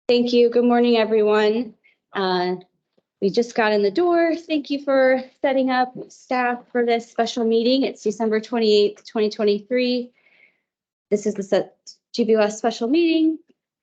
Thank you. Good morning, everyone. We just got in the door. Thank you for setting up staff for this special meeting. It's December 28th, 2023. This is the GBOS special meeting.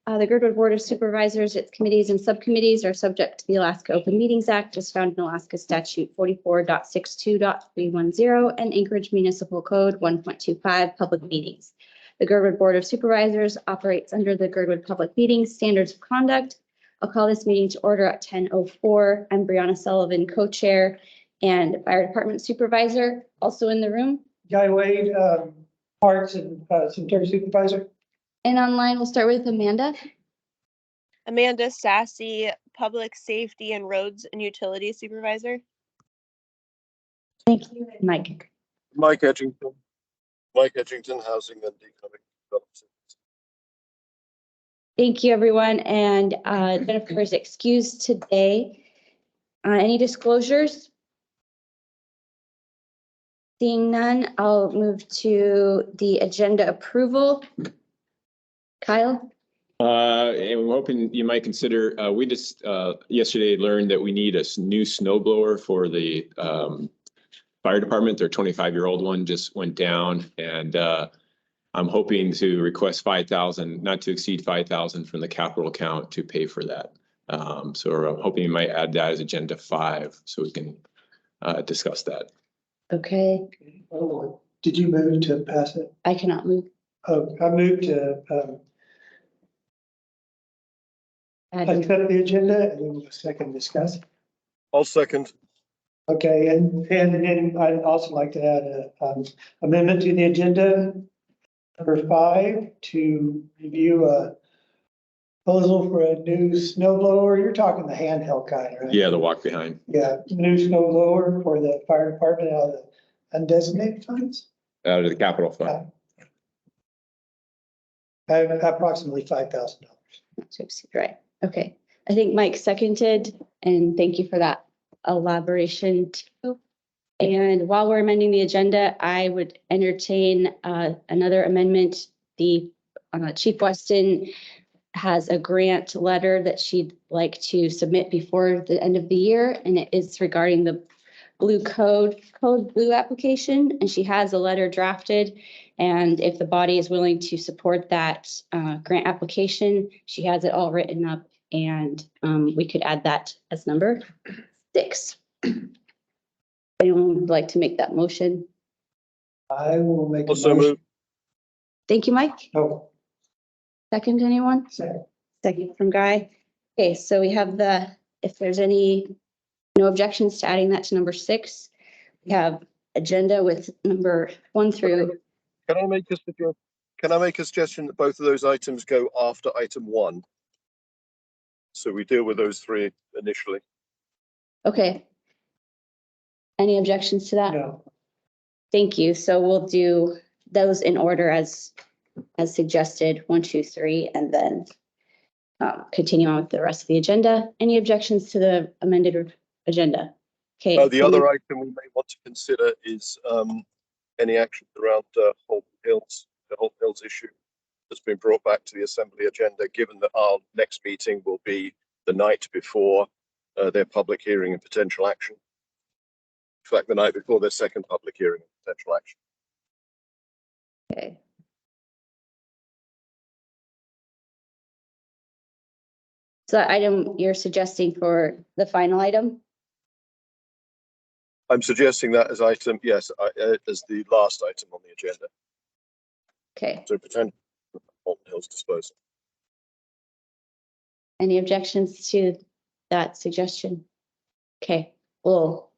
The Girdwood Board of Supervisors, its committees and subcommittees are subject to the Alaska Open Meetings Act as found in Alaska Statute 44.62.310 and Anchorage Municipal Code 1.25 Public Meetings. The Girdwood Board of Supervisors operates under the Girdwood Public Meetings Standards of Conduct. I'll call this meeting to order at 10:04. I'm Brianna Sullivan, co-chair and Fire Department Supervisor. Also in the room, Guy Wade, Parks and Cemetery Supervisor. and online we'll start with Amanda. Amanda Sassy, Public Safety and Roads and Utilities Supervisor. Thank you. Mike. Mike Edgington, Housing and Economic Development. Thank you, everyone. And Jennifer is excused today. Any disclosures? Seeing none, I'll move to the agenda approval. Kyle? And we're hoping you might consider, we just yesterday learned that we need a new snow blower for the fire department. Their 25-year-old one just went down, and I'm hoping to request $5,000, not to exceed $5,000 from the capital account to pay for that. So we're hoping you might add that as agenda 5 so we can discuss that. Okay. Oh, did you move to pass it? I cannot move. Oh, I moved to accept the agenda and then we'll second discuss. I'll second. Okay, and I'd also like to add a amendment to the agenda. Number 5, to review a proposal for a new snow blower. You're talking the handheld kind, right? Yeah, the walk behind. Yeah, new snow blower for the fire department out of the undesignated funds. Out of the capital fund. Approximately $5,000. Right. Okay. I think Mike seconded, and thank you for that elaboration too. And while we're amending the agenda, I would entertain another amendment. The Chief Weston has a grant letter that she'd like to submit before the end of the year, and it is regarding the blue code blue application, and she has a letter drafted. And if the body is willing to support that grant application, she has it all written up, and we could add that as number 6. Anyone would like to make that motion? I will make a Also motion. move. Thank you, Mike. Oh, Second, anyone? second. Second from Guy. Okay, so we have if there's no objections to adding that to number 6, we have agenda with number 1 through. Can I make a suggestion that both of those items go after item 1? So we deal with those 3 initially. Okay. Any objections to that? No. Thank you. So we'll do those in order as suggested, 1, 2, 3, and then continue on with the rest of the agenda. Any objections to the amended agenda? Okay. The other item we may want to consider is any action around Holton Hills, the Holton Hills issue that's been brought back to the Assembly agenda, given that our next meeting will be the night before their public hearing and potential action. In fact, the night before their second public hearing and potential action. Okay. So that item you're suggesting for the final item? I'm suggesting that as item, yes, as the last item on the agenda. Okay. So potential Holton Hills disposal. Any objections to that suggestion? Okay, we'll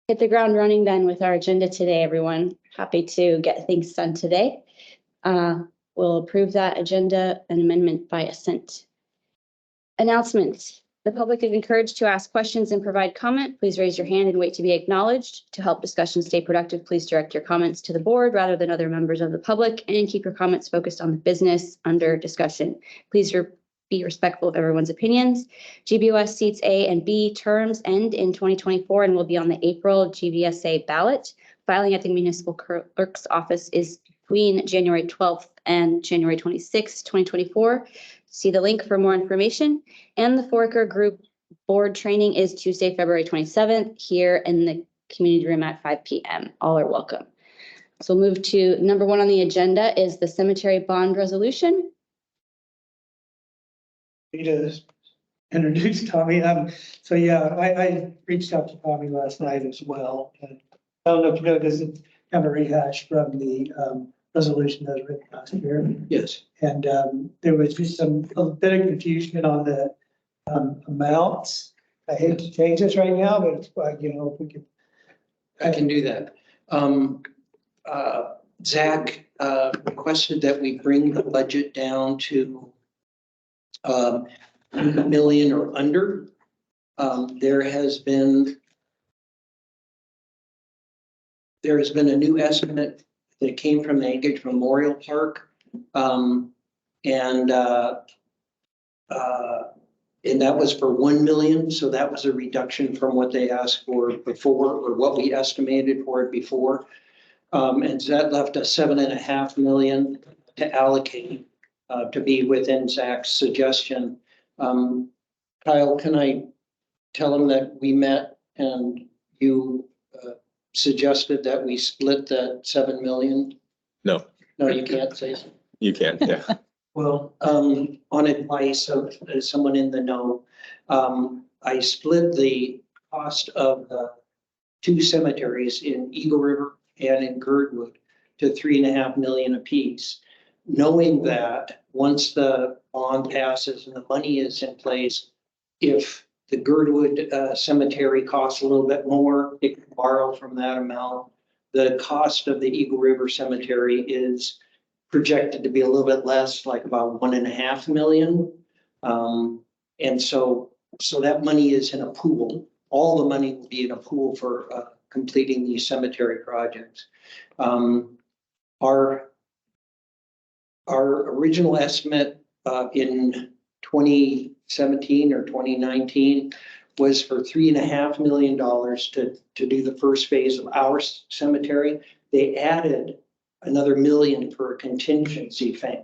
hit the ground running then with our agenda today, everyone. Happy to get things done today. We'll approve that agenda and amendment by assent. Announcements. The public is encouraged to ask questions and provide comment. Please raise your hand and wait to be acknowledged. To help discussion stay productive, please direct your comments to the board rather than other members of the public, and keep your comments focused on the business under discussion. Please be respectful of everyone's opinions. GBOS seats A and B terms end in 2024 and will be on the April GBSA ballot. Filing at the municipal clerk's office is between January 12th and January 26th, 2024. See the link for more information. And the Foraker Group Board Training is Tuesday, February 27th, here in the community room at 5 p.m. All are welcome. So we'll move to number 1 on the agenda is the cemetery bond resolution. Need to introduce Tommy. So yeah, I reached out to Tommy last night as well. And I don't know if you know, this is kind of a rehash from the resolution that was written last year. Yes. And there was just a bit of confusion on the amounts. I hate to change this right now, but it's like, you know, if we could. I can do that. Zach requested that we bring the budget down to 1 million or under. There has been a new estimate that came from the Anchorage Memorial Park. And that was for 1 million. So that was a reduction from what they asked for before, or what we estimated for it before. And so that left us 7.5 million to allocate to be within Zach's suggestion. Kyle, can I tell him that we met and you suggested that we split that 7 million? No, No, you can't say so. you can, yeah. Well, on advice of someone in the know, I split the cost of the 2 cemeteries in Eagle River and in Girdwood to 3.5 million apiece, knowing that once the bond passes and the money is in place, if the Girdwood cemetery costs a little bit more, it can borrow from that amount. The cost of the Eagle River Cemetery is projected to be a little bit less, like about 1.5 million. And so that money is in a pool. All the money will be in a pool for completing these cemetery projects. Our original estimate in 2017 or 2019 was for $3.5 million to do the first phase of our cemetery. They added another $1 million for a contingency plan.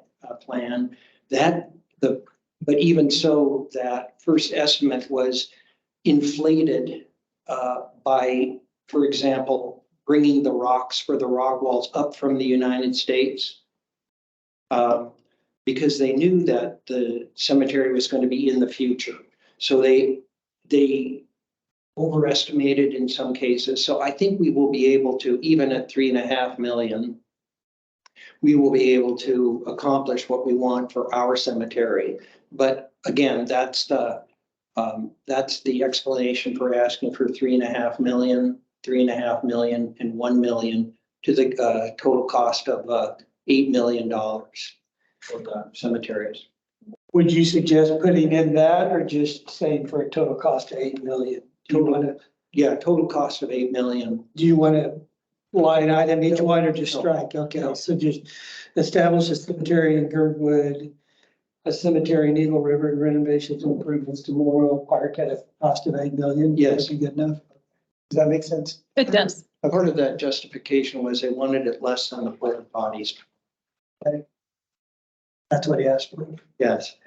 But even so, that first estimate was inflated by, for example, bringing the rocks for the rock walls up from the United States, because they knew that the cemetery was going to be in the future. So they overestimated in some cases. So I think we will be able to, even at 3.5 million, we will be able to accomplish what we want for our cemetery. But again, that's the explanation for asking for 3.5 million, 3.5 million, and 1 million to the total cost of $8 million for the cemeteries. Would you suggest putting in that or just saying for a total cost of 8 million? Do you want to, Yeah, total cost of 8 million. do you want to line item each one or just No. strike? Okay, No. so just establish a cemetery in Girdwood, a cemetery in Eagle River, and renovations and improvements to Memorial Park at a cost of 8 million? Yes. That'd be good enough. Does that make sense? It does. Part of that justification was they wanted it less than the porta potties. That's what he asked for. Yes.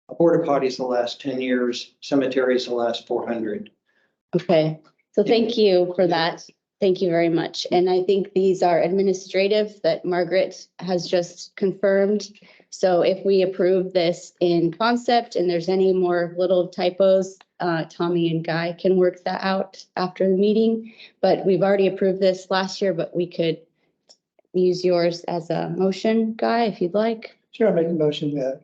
A porta potties the last 10 years, cemeteries the last 400. Okay, so thank you for that. Thank you very much. And I think these are administrative that Margaret has just confirmed. So if we approve this in concept and there's any more little typos, Tommy and Guy can work that out after the meeting. But we've already approved this last year, but we could use yours as a motion, Guy, if you'd like. Sure, I make a motion that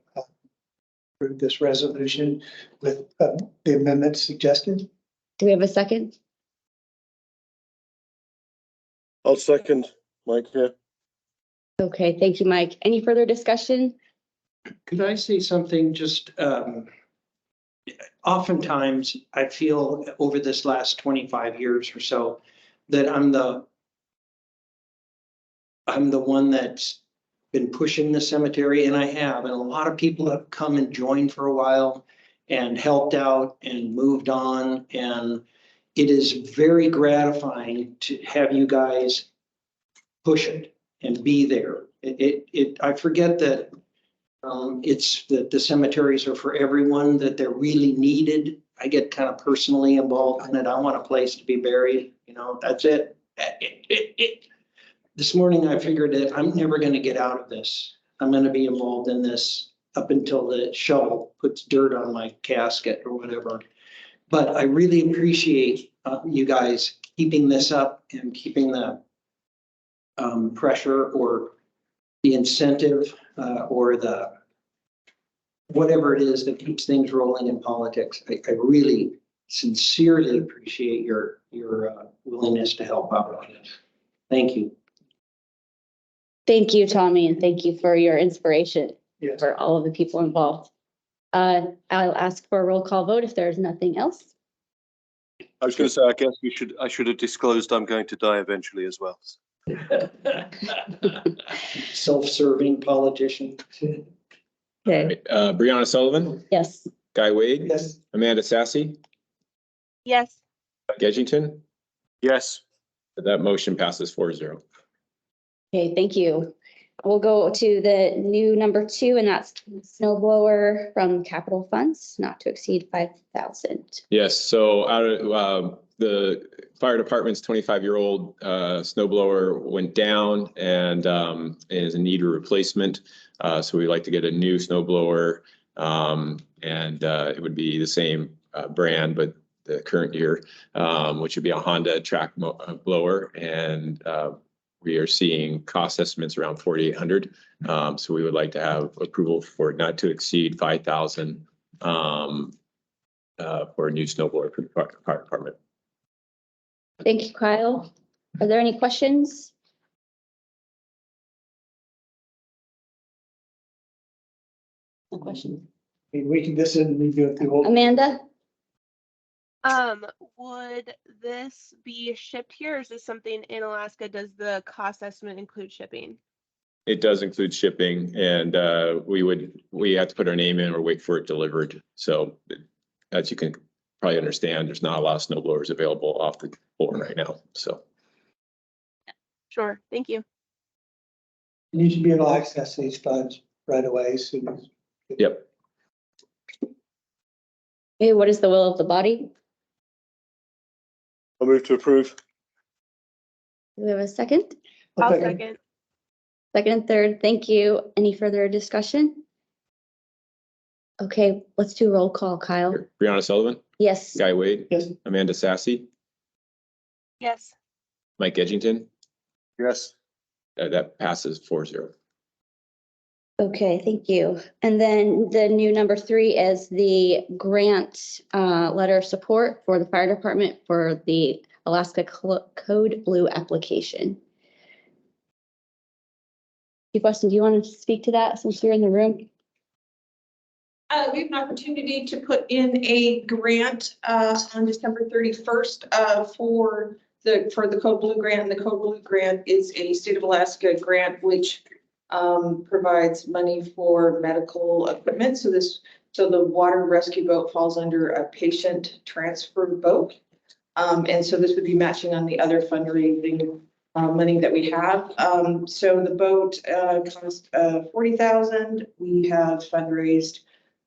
approve this resolution with the amendments suggested. Do we have a second? I'll second, Mike, yeah. Okay, thank you, Mike. Any further discussion? Could I say something? Just oftentimes I feel over this last 25 years or so that I'm the one that's been pushing the cemetery, and I have, and a lot of people have come and joined for a while and helped out and moved on. And it is very gratifying to have you guys push it and be there. I forget that It's that the cemeteries are for everyone, that they're really needed. I get kind of personally involved in it. I want a place to be buried, you know, that's it. This morning I figured that I'm never gonna get out of this. I'm gonna be involved in this up until the shovel puts dirt on my casket or whatever. But I really appreciate you guys keeping this up and keeping the pressure or the incentive or the whatever it is that keeps things rolling in politics. I really sincerely appreciate your willingness to help out on this. Thank you. Thank you, Tommy, and thank you for your inspiration Yes. for all of the people involved. I'll ask for a roll call vote if there's nothing else. I was going to say, I guess I should have disclosed I'm going to die eventually as well. Self-serving politician. Okay, Brianna Sullivan, yes. Guy Wade, Yes. Amanda Sassy, Yes. Mike Edgington. Yes. That motion passes 4-0. Okay, thank you. We'll go to the new number 2, and that's snow blower from capital funds, not to exceed 5,000. Yes, so out of the fire department's 25-year-old snow blower went down and is in need of replacement. So we'd like to get a new snow blower, and it would be the same brand, but the current year, which would be a Honda track blower, and we are seeing cost estimates around $4,800. So we would like to have approval for not to exceed 5,000 for a new snow blower for the fire department. Thank you, Kyle. Are there any questions? No questions. We can, this and we go through. Amanda? Would this be shipped here, or is this something in Alaska? Does the cost estimate include shipping? It does include shipping, and we have to put our name in or wait for it delivered. So as you can probably understand, there's not a lot of snow blowers available off the floor right now. So Sure, thank you. You should be able to access these funds right away as soon as. yep. Okay, what is the will of the body? I'll move to approve. Do we have a second? I'll second. Second and third, thank you. Any further discussion? Okay, let's do a roll call, Kyle. Brianna Sullivan, Yes. Guy Wade, Yes. Amanda Sassy, Yes. Mike Edgington. Yes. That passes 4-0. Okay, thank you. And then the new number 3 is the grant letter of support for the fire department for the Alaska Code Blue application. Chief Weston, do you want to speak to that since you're in the room? We have an opportunity to put in a grant on December 31st for the Code Blue grant. And the Code Blue grant is a state of Alaska grant which provides money for medical equipment. So the water rescue boat falls under a patient transfer boat. And so this would be matching on the other fundraising money that we have. So the boat cost $40,000. We have fundraised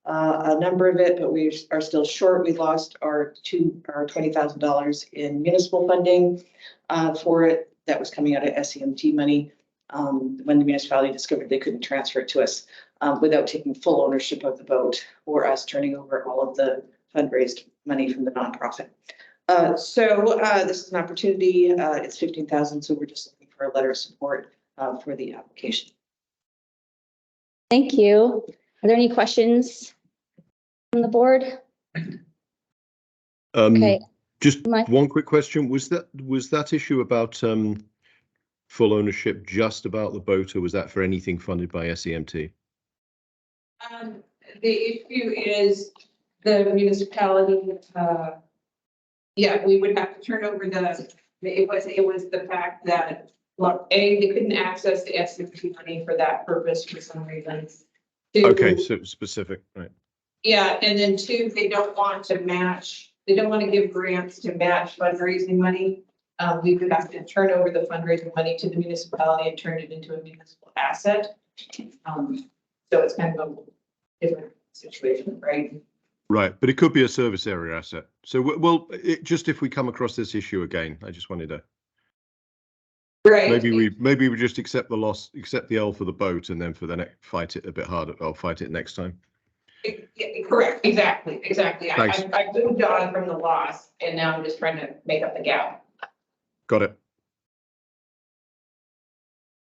a number of it, but we are still short. We lost our $20,000 in municipal funding for it. That was coming out of SEMT money. When the municipality discovered they couldn't transfer it to us without taking full ownership of the boat or us turning over all of the fundraised money from the nonprofit. So this is an opportunity. It's $15,000. So we're just looking for a letter of support for the application. Thank you. Are there any questions from the board? Okay. Just Mike? one quick question. Was that issue about full ownership just about the boat, or was that for anything funded by SEMT? The issue is the municipality. Yeah, we would have to turn over it was the fact that, well, A, they couldn't access the SEMT money for that purpose for some reason. 2, Okay, so specific, right? Yeah, and then 2, they don't want to give grants to match fundraising money. We would have to turn over the fundraising money to the municipality and turn it into a municipal asset. So it's kind of a different situation, right? Right, but it could be a service area asset. So, well, just if we come across this issue again, I just wanted to, Right. maybe we just accept the loss, accept the L for the boat, and then for the next, fight it a bit harder. I'll fight it next time. Correct, exactly. Thanks. I moved on from the loss and now I'm just trying to make up the gap. Got it.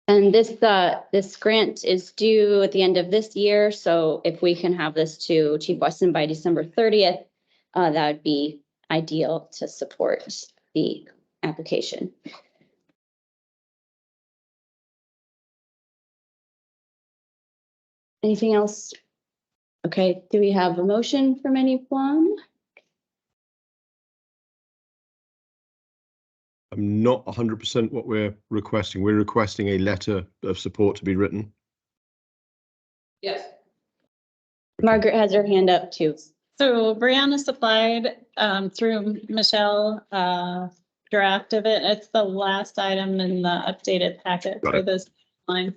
And this grant is due at the end of this year, so if we can have this to Chief Weston by December 30th, that would be ideal to support the application. Anything else? Okay, do we have a motion from anyone? I'm not 100% what we're requesting. We're requesting a letter of support to be written. Yes. Margaret has her hand up too. So Brianna supplied through Michelle draft of it. It's the last item in the updated packet Got for it. this line.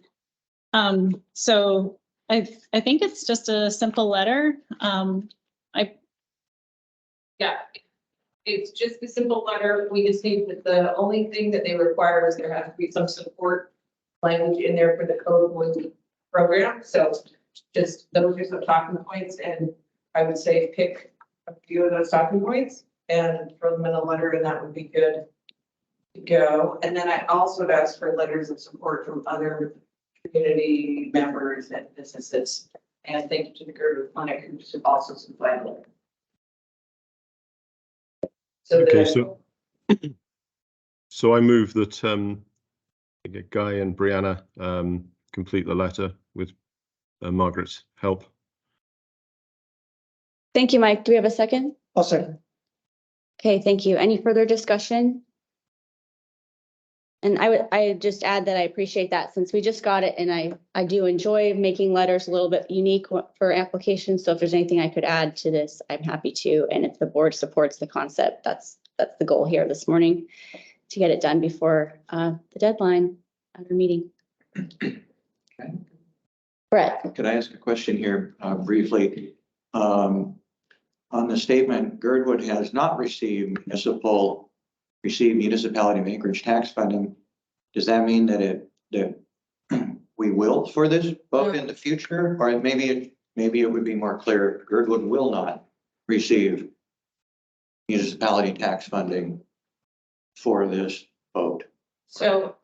So I think it's just a simple letter. Yeah. It's just a simple letter. We just need that the only thing that they require is there has to be some support language in there for the code program. So just those are some talking points, and I would say pick a few of those talking points and throw them in a letter, and that would be good to go. And then I also asked for letters of support from other community members and businesses. And thank you to the Girdwood Clinic who should also supply a letter. So Okay, that so I move that Guy and Brianna complete the letter with Margaret's help. Thank you, Mike. Do we have a second? I'll second. Okay, thank you. Any further discussion? And I just add that I appreciate that since we just got it, and I do enjoy making letters a little bit unique for applications. So if there's anything I could add to this, I'm happy to. And if the board supports the concept, that's the goal here this morning, to get it done before the deadline at our meeting. Okay. Brett. Could I ask a question here briefly? On the statement, Girdwood has not received municipality of Anchorage tax funding. Does that mean that we will for this vote in the future? Or maybe it would be more clear, Girdwood will not receive municipality tax funding for this vote. So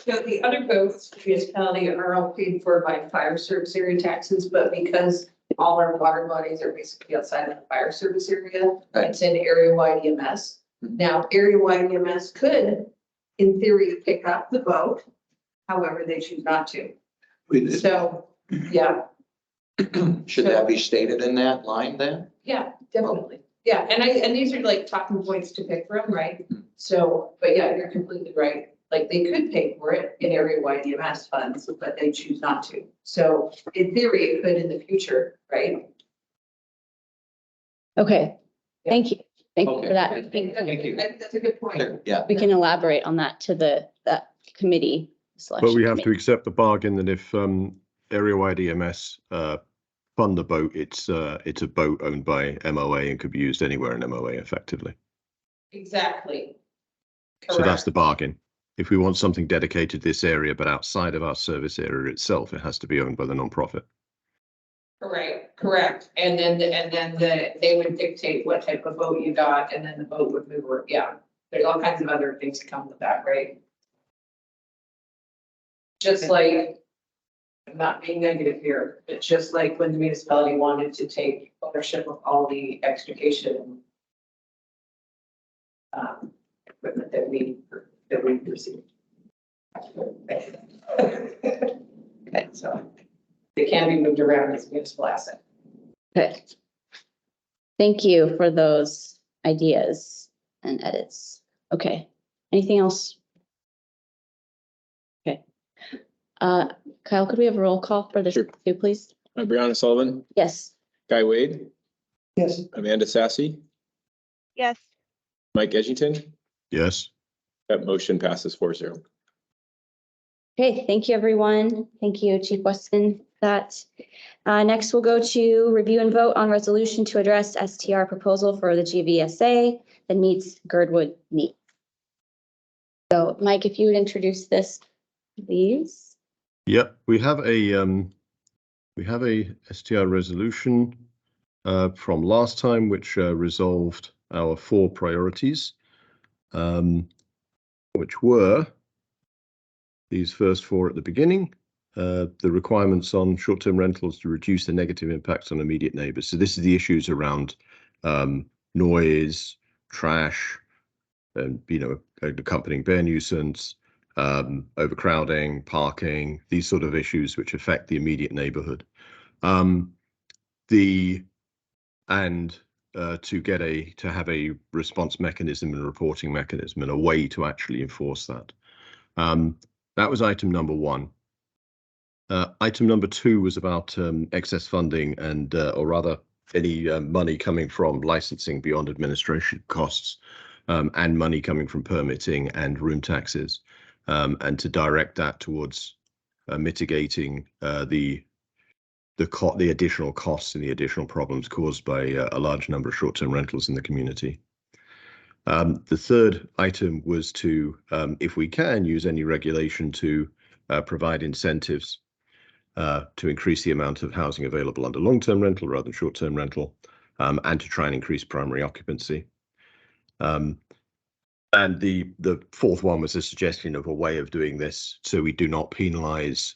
the other votes, municipality are all paid for by fire service area taxes, but because all our water bodies are basically outside of the fire service area, Right. it's in area-wide EMS. Now, area-wide EMS could, in theory, pick up the vote, however, they choose not to. So, yeah. Should that be stated in that line then? Yeah, definitely. Yeah, and these are like talking points to pick from, right? So, but yeah, you're completely right. Like they could pay for it in area-wide EMS funds, but they choose not to. So in theory, it could in the future, right? Okay, thank you. Thank you Okay. for that. Thank you. I think that's a good point. Yeah. We can elaborate on that to that committee. But we have to accept the bargain that if area-wide EMS fund the boat, it's a boat owned by MOA and could be used anywhere in MOA effectively. Exactly. So that's the bargain. If we want something dedicated to this area, but outside of our service area itself, it has to be owned by the nonprofit. Correct. And then they would dictate what type of boat you got, and then the boat would move. Yeah, there's all kinds of other things that come with that, right? Just like, I'm not being negative here, but just like when the municipality wanted to take ownership of all the extrication equipment that we received. Okay, so they can be moved around as a municipal asset. Okay. Thank you for those ideas and edits. Okay, anything else? Okay. Kyle, could we have a roll call for this Sure. too, please? Brianna Sullivan, Yes. Guy Wade, Yes. Amanda Sassy, Yes. Mike Edgington. Yes. That motion passes 4-0. Okay, thank you, everyone. Thank you, Chief Weston. that. Next, we'll go to review and vote on resolution to address STR proposal for the GVSA that meets Girdwood needs. So Mike, if you would introduce this, please. Yep, we have a STR resolution from last time, which resolved our 4 priorities, which were these first 4 at the beginning. The requirements on short-term rentals to reduce the negative impacts on immediate neighbours. So this is the issues around noise, trash, and accompanying bear nuisance, overcrowding, parking, these sort of issues which affect the immediate neighbourhood. To have a response mechanism and reporting mechanism and a way to actually enforce that. That was item number 1. Item number 2 was about excess funding and, or rather, any money coming from licensing beyond administration costs, and money coming from permitting and room taxes, and to direct that towards mitigating the additional costs and the additional problems caused by a large number of short-term rentals in the community. The third item was to, if we can, use any regulation to provide incentives to increase the amount of housing available under long-term rental rather than short-term rental, and to try and increase primary occupancy. And the fourth one was a suggestion of a way of doing this so we do not penalise,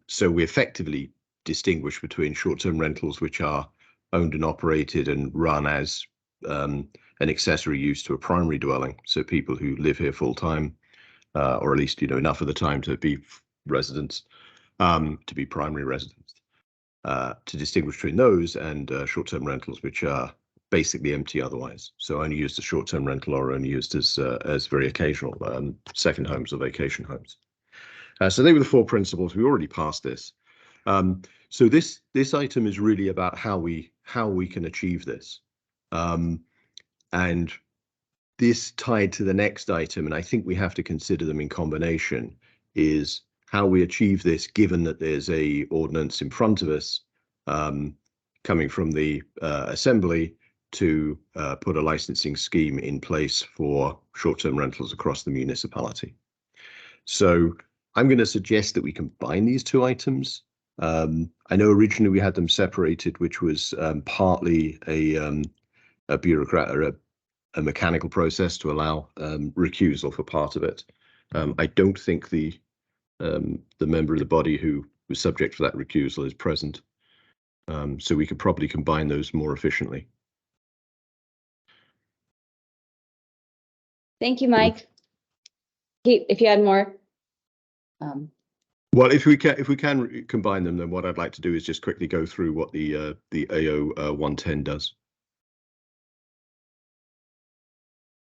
so we effectively distinguish between short-term rentals which are owned and operated and run as an accessory use to a primary dwelling, so people who live here full-time, or at least enough of the time to be residents, to be primary residents, to distinguish between those and short-term rentals which are basically empty otherwise, so only used as short-term rental or only used as very occasional second homes or vacation homes. So they were the 4 principles. We already passed this. So this item is really about how we can achieve this, and this tied to the next item, and I think we have to consider them in combination, is how we achieve this given that there's a ordinance in front of us coming from the Assembly to put a licensing scheme in place for short-term rentals across the municipality. So I'm going to suggest that we combine these 2 items. I know originally we had them separated, which was partly a bureaucrat or a mechanical process to allow recusal for part of it. I don't think the member of the body who was subject to that recusal is present, so we could probably combine those more efficiently. Thank you, Mike. If you had more. Well, if we can combine them, then what I'd like to do is just quickly go through what the AO 110 does.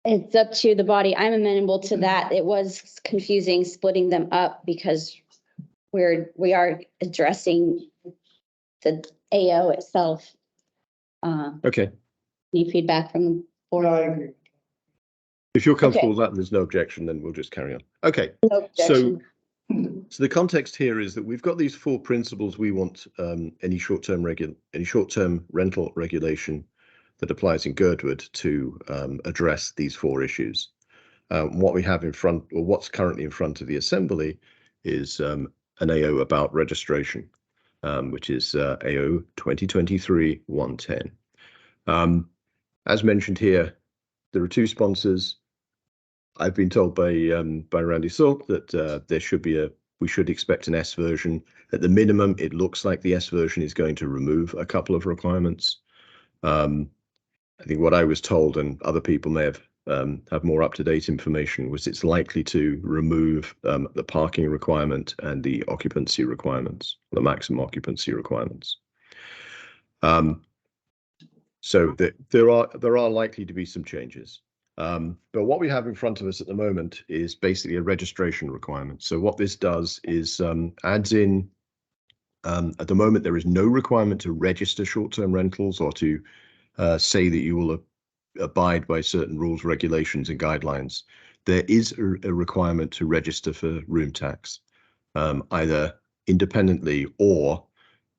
It's up to the body. I'm amenable to that. It was confusing splitting them up because we are addressing the AO itself. Okay. Any feedback from the board? I agree. If you're comfortable with that and there's no objection, then we'll just carry on. Okay. No objection. So the context here is that we've got these 4 principles we want any short-term rental regulation that applies in Girdwood to address these 4 issues. What we have in front, or what's currently in front of the Assembly, is an AO about registration, which is AO 2023-110. As mentioned here, there are 2 sponsors. I've been told by Randy Salk that we should expect an S version. At the minimum, it looks like the S version is going to remove a couple of requirements. I think what I was told, and other people may have more up-to-date information, was it's likely to remove the parking requirement and the occupancy requirements, the maximum occupancy requirements. So there are likely to be some changes. But what we have in front of us at the moment is basically a registration requirement. So what this does is adds in, at the moment, there is no requirement to register short-term rentals or to say that you will abide by certain rules, regulations, and guidelines. There is a requirement to register for room tax, either independently or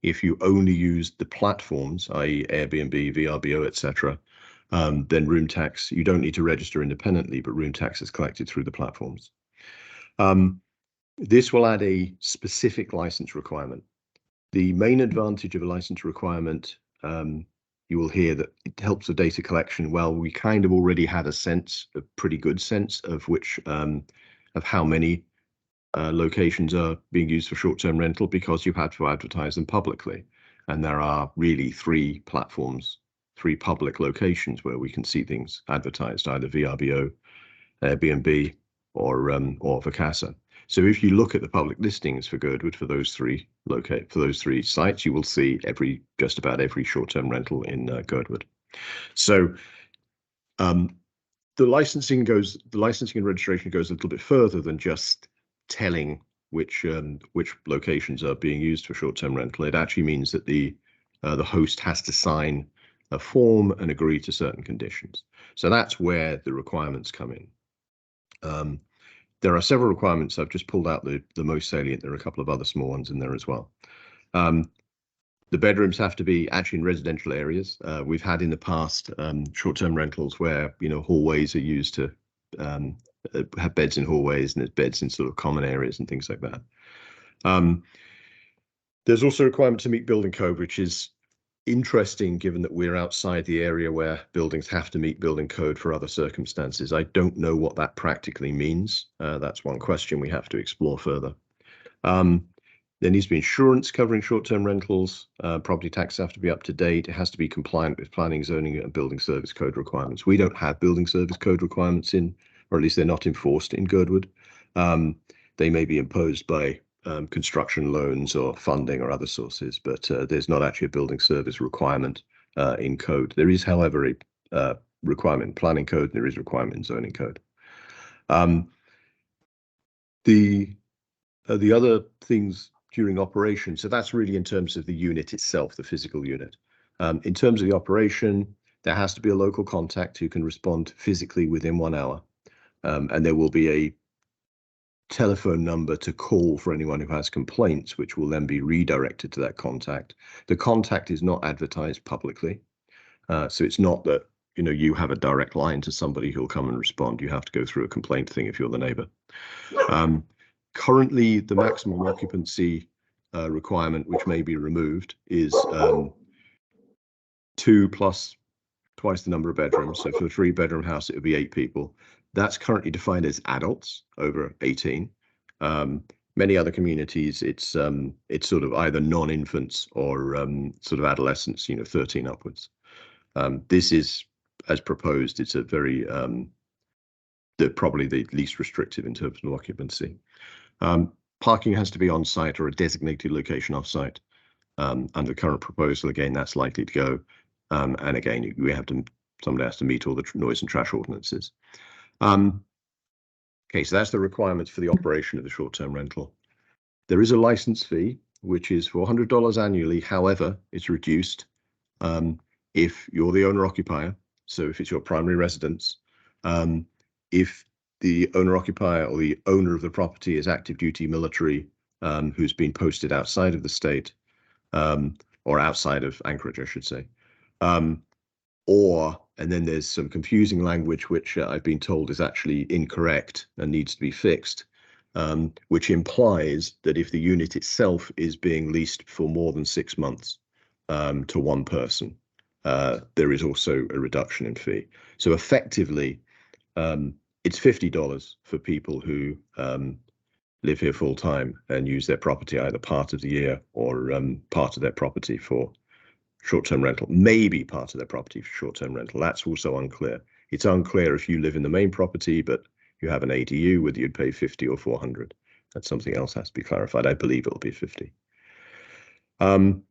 If you only use the platforms, i.e. Airbnb, VRBO, etc., then room tax, you don't need to register independently, but room tax is collected through the platforms. This will add a specific license requirement. The main advantage of a license requirement, you will hear that it helps with data collection. Well, we kind of already had a sense, a pretty good sense of which, of how many locations are being used for short-term rental, because you have to advertise them publicly. And there are really 3 platforms, 3 public locations where we can see things advertised, either VRBO, Airbnb, or Vacasa. So if you look at the public listings for Girdwood for those 3 sites, you will see just about every short-term rental in Girdwood. So the licensing and registration goes a little bit further than just telling which locations are being used for short-term rental. It actually means that the host has to sign a form and agree to certain conditions. So that's where the requirements come in. There are several requirements. I've just pulled out the most salient. There are a couple of other small ones in there as well. The bedrooms have to be actually in residential areas. We've had in the past short-term rentals where, you know, hallways are used to have beds in hallways, and there's beds in sort of common areas and things like that. There's also a requirement to meet building code, which is interesting given that we're outside the area where buildings have to meet building code for other circumstances. I don't know what that practically means. That's one question we have to explore further. There needs to be insurance covering short-term rentals. Property taxes have to be up to date. It has to be compliant with planning, zoning, and building service code requirements. We don't have building service code requirements in, or at least they're not enforced in Girdwood. They may be imposed by construction loans or funding or other sources, but there's not actually a building service requirement in code. There is, however, a requirement in planning code, and there is a requirement in zoning code. The other things during operation, so that's really in terms of the unit itself, the physical unit. In terms of the operation, there has to be a local contact who can respond physically within 1 hour, and there will be a telephone number to call for anyone who has complaints, which will then be redirected to that contact. The contact is not advertised publicly, so it's not that, you know, you have a direct line to somebody who'll come and respond. You have to go through a complaint thing if you're the neighbor. Currently, the maximum occupancy requirement, which may be removed, is 2 plus twice the number of bedrooms. So for a 3-bedroom house, it would be 8 people. That's currently defined as adults over 18. Many other communities, it's sort of either non-infants or sort of adolescents, you know, 13 upwards. This is, as proposed, it's a very probably the least restrictive in terms of occupancy. Parking has to be on site or a designated location off site. Under the current proposal, again, that's likely to go. And again, somebody has to meet all the noise and trash ordinances. Okay, so that's the requirements for the operation of the short-term rental. There is a license fee, which is $400 annually. However, it's reduced if you're the owner-occupier. So if it's your primary residence, if the owner-occupier or the owner of the property is active duty military who's been posted outside of the state or outside of Anchorage, I should say. And then there's some confusing language, which I've been told is actually incorrect and needs to be fixed, which implies that if the unit itself is being leased for more than 6 months to one person, there is also a reduction in fee. So effectively, it's $50 for people who live here full time and use their property either part of the year or part of their property for short-term rental, maybe part of their property for short-term rental. That's also unclear. It's unclear if you live in the main property, but you have an ADU, whether you'd pay 50 or 400. That's something else has to be clarified. I believe it'll be 50. And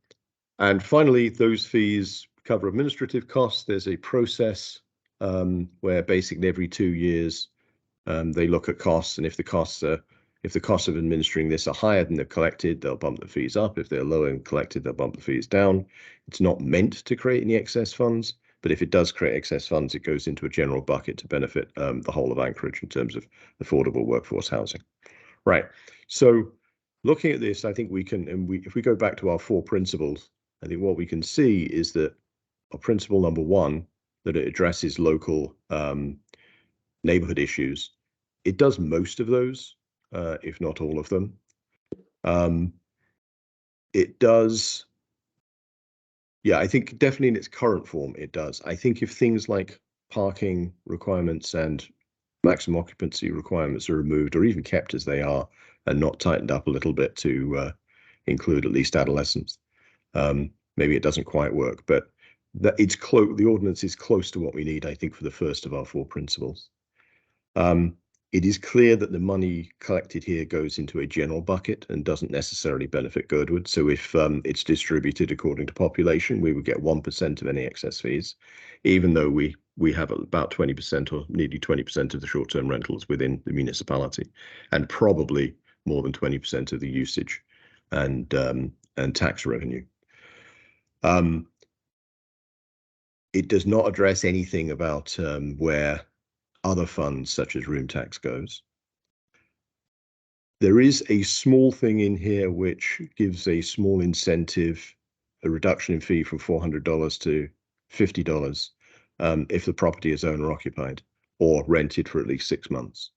finally, those fees cover administrative costs. There's a process where basically every 2 years they look at costs, and if the costs of administering this are higher than they've collected, they'll bump the fees up. If they're lower than collected, they'll bump the fees down. It's not meant to create any excess funds, but if it does create excess funds, it goes into a general bucket to benefit the whole of Anchorage in terms of affordable workforce housing. Right. So looking at this, I think we can, and if we go back to our 4 principles, I think what we can see is that our principle number 1, that it addresses local neighborhood issues. It does most of those, if not all of them. It does, yeah, I think definitely in its current form, it does. I think if things like parking requirements and maximum occupancy requirements are removed or even kept as they are and not tightened up a little bit to include at least adolescents, maybe it doesn't quite work, but that it's close. The ordinance is close to what we need, I think, for the first of our 4 principles. It is clear that the money collected here goes into a general bucket and doesn't necessarily benefit Girdwood. So if it's distributed according to population, we would get 1% of any excess fees, even though we have about 20% or nearly 20% of the short-term rentals within the municipality, and probably more than 20% of the usage and tax revenue. It does not address anything about where other funds such as room tax goes. There is a small thing in here which gives a small incentive, a reduction in fee from $400 to $50 if the property is owner occupied or rented for at least 6 months.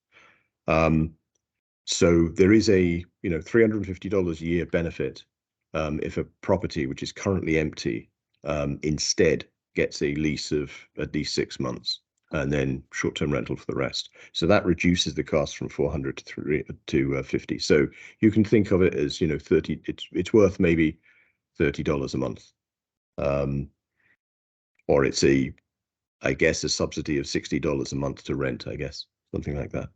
So there is a $350 a year benefit if a property which is currently empty instead gets a lease of at least 6 months and then short-term rental for the rest. So that reduces the cost from 400 to 50. So you can think of it as 30. It's worth maybe $30 a month, or it's I guess a subsidy of $60 a month to rent. I guess something like that.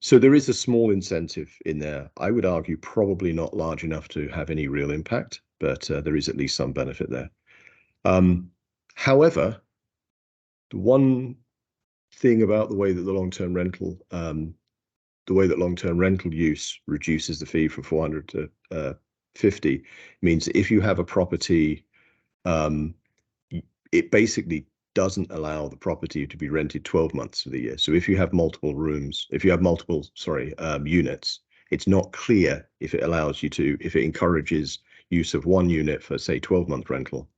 So there is a small incentive in there. I would argue probably not large enough to have any real impact, but there is at least some benefit there. However, the one thing about the way that long-term rental use reduces the fee from 400 to 50 means that if you have a property, it basically doesn't allow the property to be rented 12 months of the year. So if you have multiple rooms, units, it's not clear if it allows you to, if it encourages use of one unit for say 12-month rental,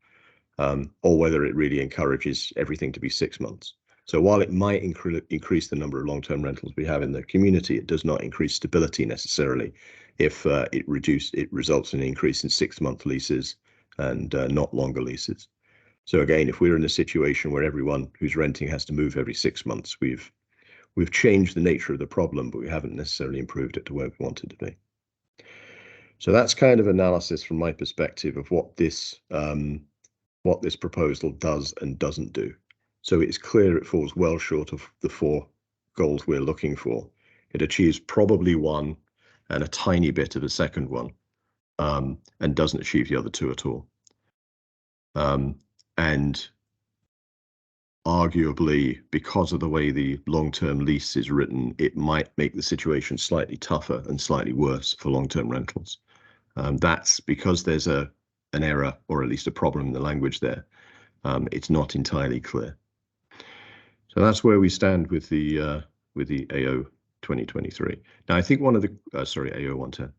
or whether it really encourages everything to be 6 months. So while it might increase the number of long-term rentals we have in the community, it does not increase stability necessarily if it results in an increase in 6-month leases and not longer leases. So again, if we're in a situation where everyone who's renting has to move every 6 months, we've changed the nature of the problem, but we haven't necessarily improved it to where we want it to be. So that's kind of analysis from my perspective of what this proposal does and doesn't do. So it's clear it falls well short of the 4 goals we're looking for. It achieves probably one and a tiny bit of a second one, and doesn't achieve the other 2 at all. And arguably, because of the way the long-term lease is written, it might make the situation slightly tougher and slightly worse for long-term rentals. That's because there's an error, or at least a problem in the language there. It's not entirely clear. So that's where we stand with the AO 2023. Now, I think one of the AO 110.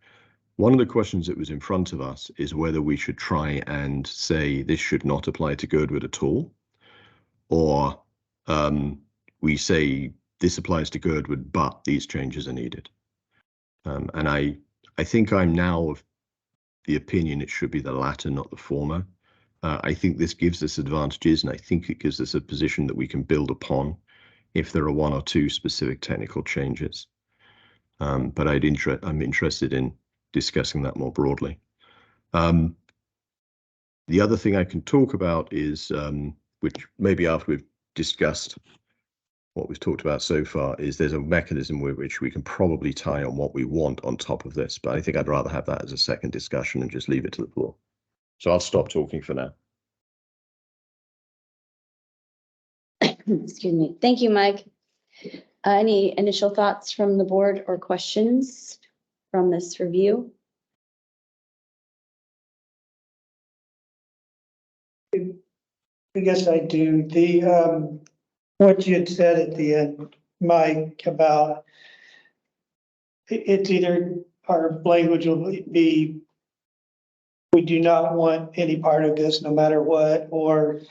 One of the questions that was in front of us is whether we should try and say this should not apply to Girdwood at all, or we say this applies to Girdwood, but these changes are needed. And I think I'm now of the opinion it should be the latter, not the former. I think this gives us advantages, and I think it gives us a position that we can build upon if there are 1 or 2 specific technical changes. But I'm interested in discussing that more broadly. The other thing I can talk about is, which maybe after we've discussed what we've talked about so far, is there's a mechanism with which we can probably tie on what we want on top of this, but I think I'd rather have that as a second discussion and just leave it to the floor. So I'll stop talking for now. Excuse me. Thank you, Mike. Any initial thoughts from the board or questions from this review? I guess I do. What you had said at the end, Mike, about it's either our language will be, we do not want any part of this no matter what, or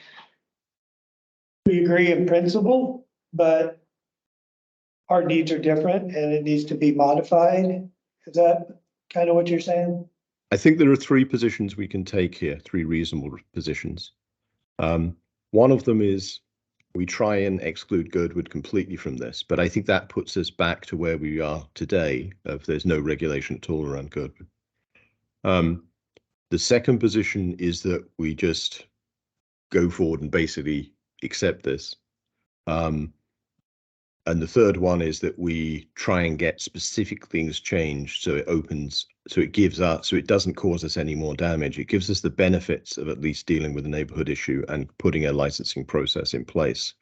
we agree in principle, but our needs are different and it needs to be modified. Is that kind of what you're saying? I think there are three positions we can take here, three reasonable positions. One of them is we try and exclude Girdwood completely from this, but I think that puts us back to where we are today, if there's no regulation at all around Girdwood. The second position is that we just go forward and basically accept this. And the third one is that we try and get specific things changed so it opens, so it gives us, so it doesn't cause us any more damage. It gives us the benefits of at least dealing with the neighborhood issue and putting a licensing process in place,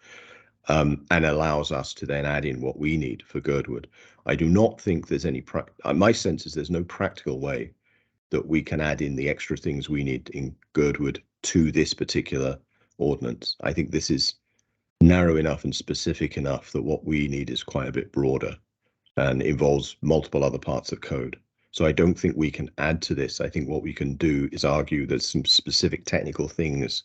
and allows us to then add in what we need for Girdwood. I do not think there's any, my sense is there's no practical way that we can add in the extra things we need in Girdwood to this particular ordinance. I think this is narrow enough and specific enough that what we need is quite a bit broader and involves multiple other parts of code. So I don't think we can add to this. I think what we can do is argue there's some specific technical things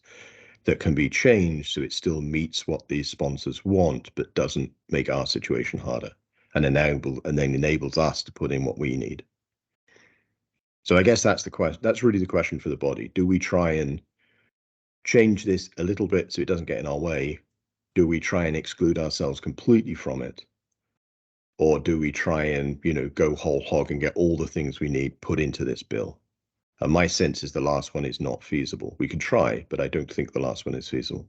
that can be changed so it still meets what these sponsors want, but doesn't make our situation harder and then enables us to put in what we need. So I guess that's the question. That's really the question for the body. Do we try and change this a little bit so it doesn't get in our way? Do we try and exclude ourselves completely from it? Or do we try and, go whole hog and get all the things we need put into this bill? And my sense is the last one is not feasible. We can try, but I don't think the last one is feasible.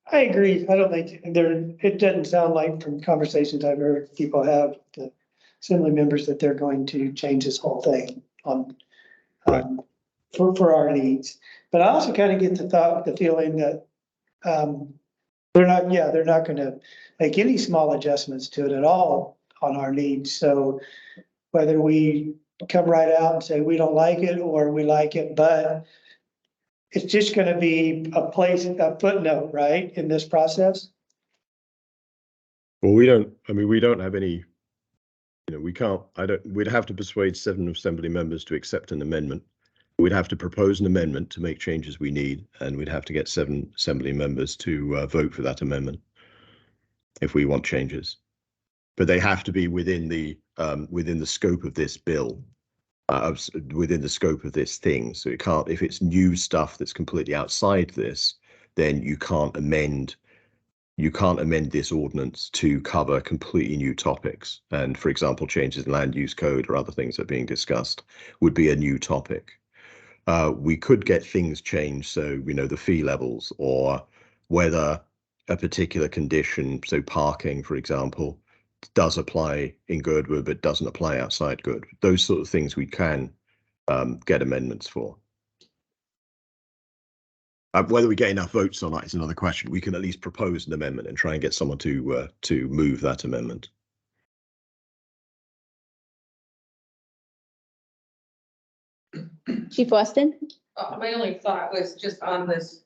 I agree. I don't think it doesn't sound like from conversations I've heard people have, the assembly members, that they're going to change this whole thing on, Right. for our needs. But I also kind of get the feeling that, they're not gonna make any small adjustments to it at all on our needs. So whether we come right out and say we don't like it or we like it, but it's just gonna be a footnote, right, in this process? Well, we don't have any, we'd have to persuade 7 assembly members to accept an amendment. We'd have to propose an amendment to make changes we need, and we'd have to get 7 assembly members to vote for that amendment if we want changes. But they have to be within the scope of this bill, within the scope of this thing. So it can't, if it's new stuff that's completely outside this, then you can't amend this ordinance to cover completely new topics. And for example, changes in land use code or other things that are being discussed would be a new topic. We could get things changed, so the fee levels, or whether a particular condition, so parking, for example, does apply in Girdwood but doesn't apply outside Girdwood. Those sort of things we can get amendments for. Whether we get enough votes or not is another question. We can at least propose an amendment and try and get someone to move that amendment. Chief Weston? My only thought was just on this,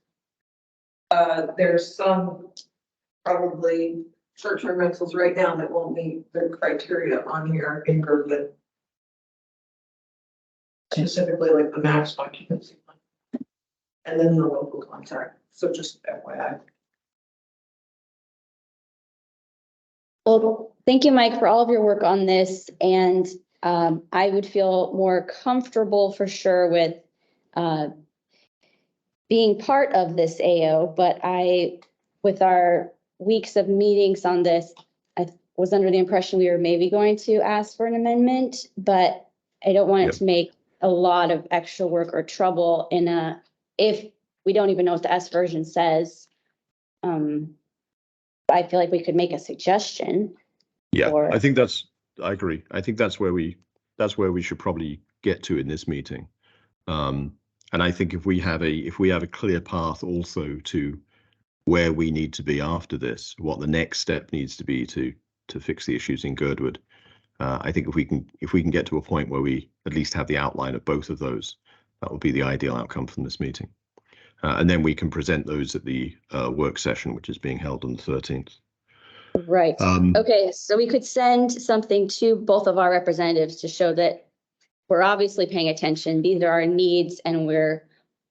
there's some probably short-term rentals right now that won't meet the criteria on here in Girdwood. Specifically like the max occupancy. And then the local contract, so just FYI. Well, thank you, Mike, for all of your work on this. And I would feel more comfortable for sure with being part of this AO, but with our weeks of meetings on this, I was under the impression we were maybe going to ask for an amendment, but I don't want it to make a lot of extra work or trouble if we don't even know what the S version says. I feel like we could make a suggestion. Yeah, I agree. I think that's where we should probably get to in this meeting. And I think if we have a clear path also to where we need to be after this, what the next step needs to be to fix the issues in Girdwood, I think if we can get to a point where we at least have the outline of both of those, that would be the ideal outcome from this meeting. And then we can present those at the work session, which is being held on the 13th. Right. Um, Okay, so we could send something to both of our representatives to show that we're obviously paying attention. These are our needs and we're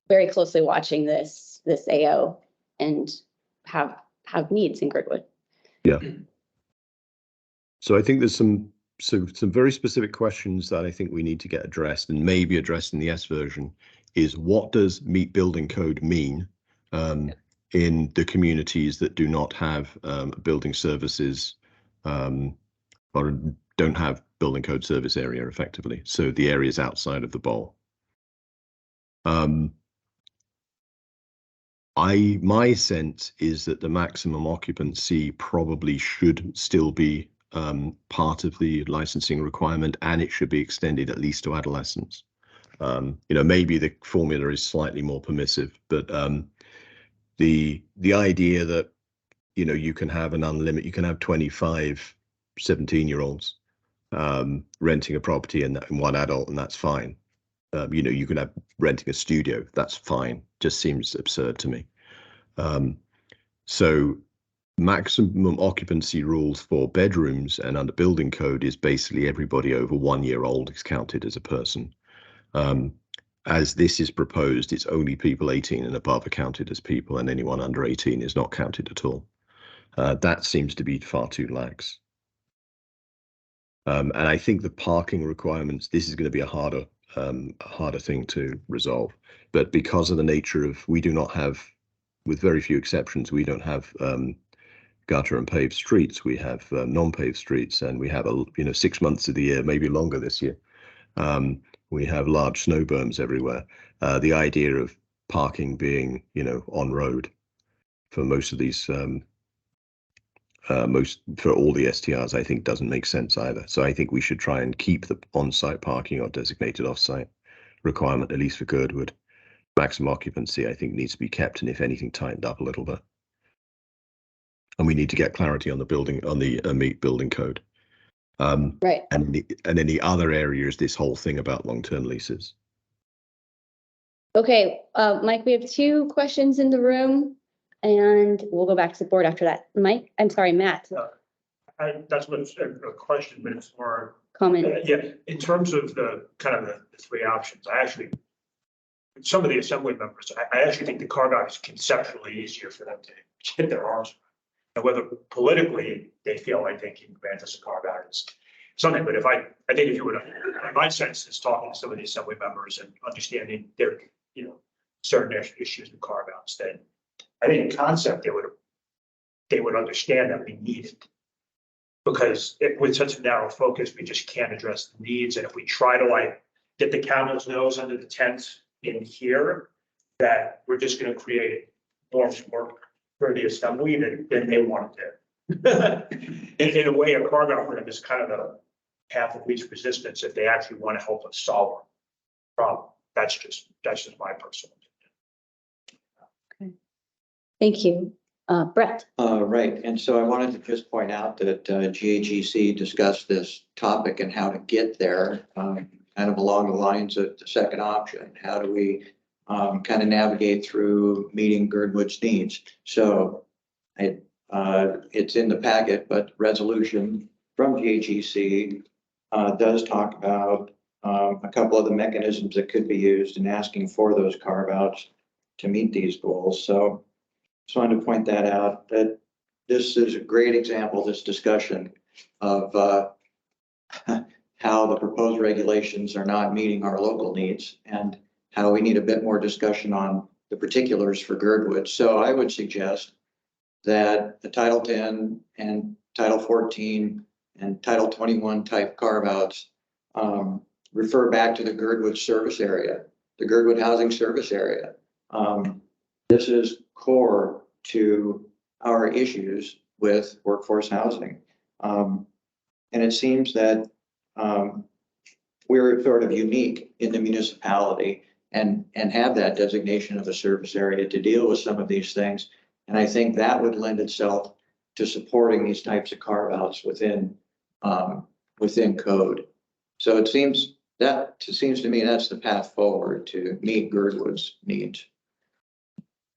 very closely watching this AO and have needs in Girdwood. Yeah. So I think there's some very specific questions that I think we need to get addressed, and maybe addressed in the S version, is what does meet building code mean in the communities that do not have building services or don't have building code service area effectively, so the areas outside of the bowl. My sense is that the maximum occupancy probably should still be part of the licensing requirement, and it should be extended at least to adolescents. Maybe the formula is slightly more permissive, but the idea that you can have an unlimited, you can have 25 17-year-olds renting a property and one adult, and that's fine. You can have renting a studio, that's fine. Just seems absurd to me. So maximum occupancy rules for bedrooms and under building code is basically everybody over 1 year old is counted as a person. As this is proposed, it's only people 18 and above are counted as people, and anyone under 18 is not counted at all. That seems to be far too lax. And I think the parking requirements, this is going to be a harder thing to resolve. But because of the nature of, we do not have, with very few exceptions, we don't have gutter and paved streets. We have non-paved streets, and we have 6 months of the year, maybe longer this year. We have large snow berms everywhere. The idea of parking being, on road for most of these, for all the STRs, I think doesn't make sense either. So I think we should try and keep the on-site parking or designated off-site requirement, at least for Girdwood. Maximum occupancy, I think, needs to be kept, and if anything, tightened up a little bit. And we need to get clarity on the building, on the meet building code. Right. And then the other area is this whole thing about long-term leases. Okay, Mike, we have 2 questions in the room, and we'll go back to the board after that. Mike, I'm sorry, Matt. That's what's a question, but it's more. Comment. Yeah, in terms of the kind of the 3 options, I actually, some of the assembly members, I actually think the carve out is conceptually easier for them to get their arms around. And whether politically they feel like they can grant us a carve out is something, but I think if you would, my sense is talking to some of the assembly members and understanding their, certain issues with carve outs, then I think in concept they would understand that we need it. Because with such a narrow focus, we just can't address the needs. And if we try to get the camel's nose under the tent in here, that we're just going to create more work for the assembly than they want to. In a way, a carve out for them is kind of the path of least resistance if they actually want to help us solve our problem. That's just my personal opinion. Okay. Thank you. Brett. Right, and so I wanted to just point out that GAGC discussed this topic and how to get there, kind of along the lines of the second option. How do we kind of navigate through meeting Girdwood's needs? So it's in the packet, but resolution from GAGC does talk about a couple of the mechanisms that could be used in asking for those carve outs to meet these goals. So just wanted to point that out, that this is a great example, this discussion of how the proposed regulations are not meeting our local needs and how we need a bit more discussion on the particulars for Girdwood. So I would suggest that the Title 10 and Title 14 and Title 21 type carve outs refer back to the Girdwood service area, the Girdwood housing service area. This is core to our issues with workforce housing. And it seems that we're sort of unique in the municipality and have that designation of a service area to deal with some of these things. And I think that would lend itself to supporting these types of carve outs within code. So it seems to me that's the path forward to meet Girdwood's needs.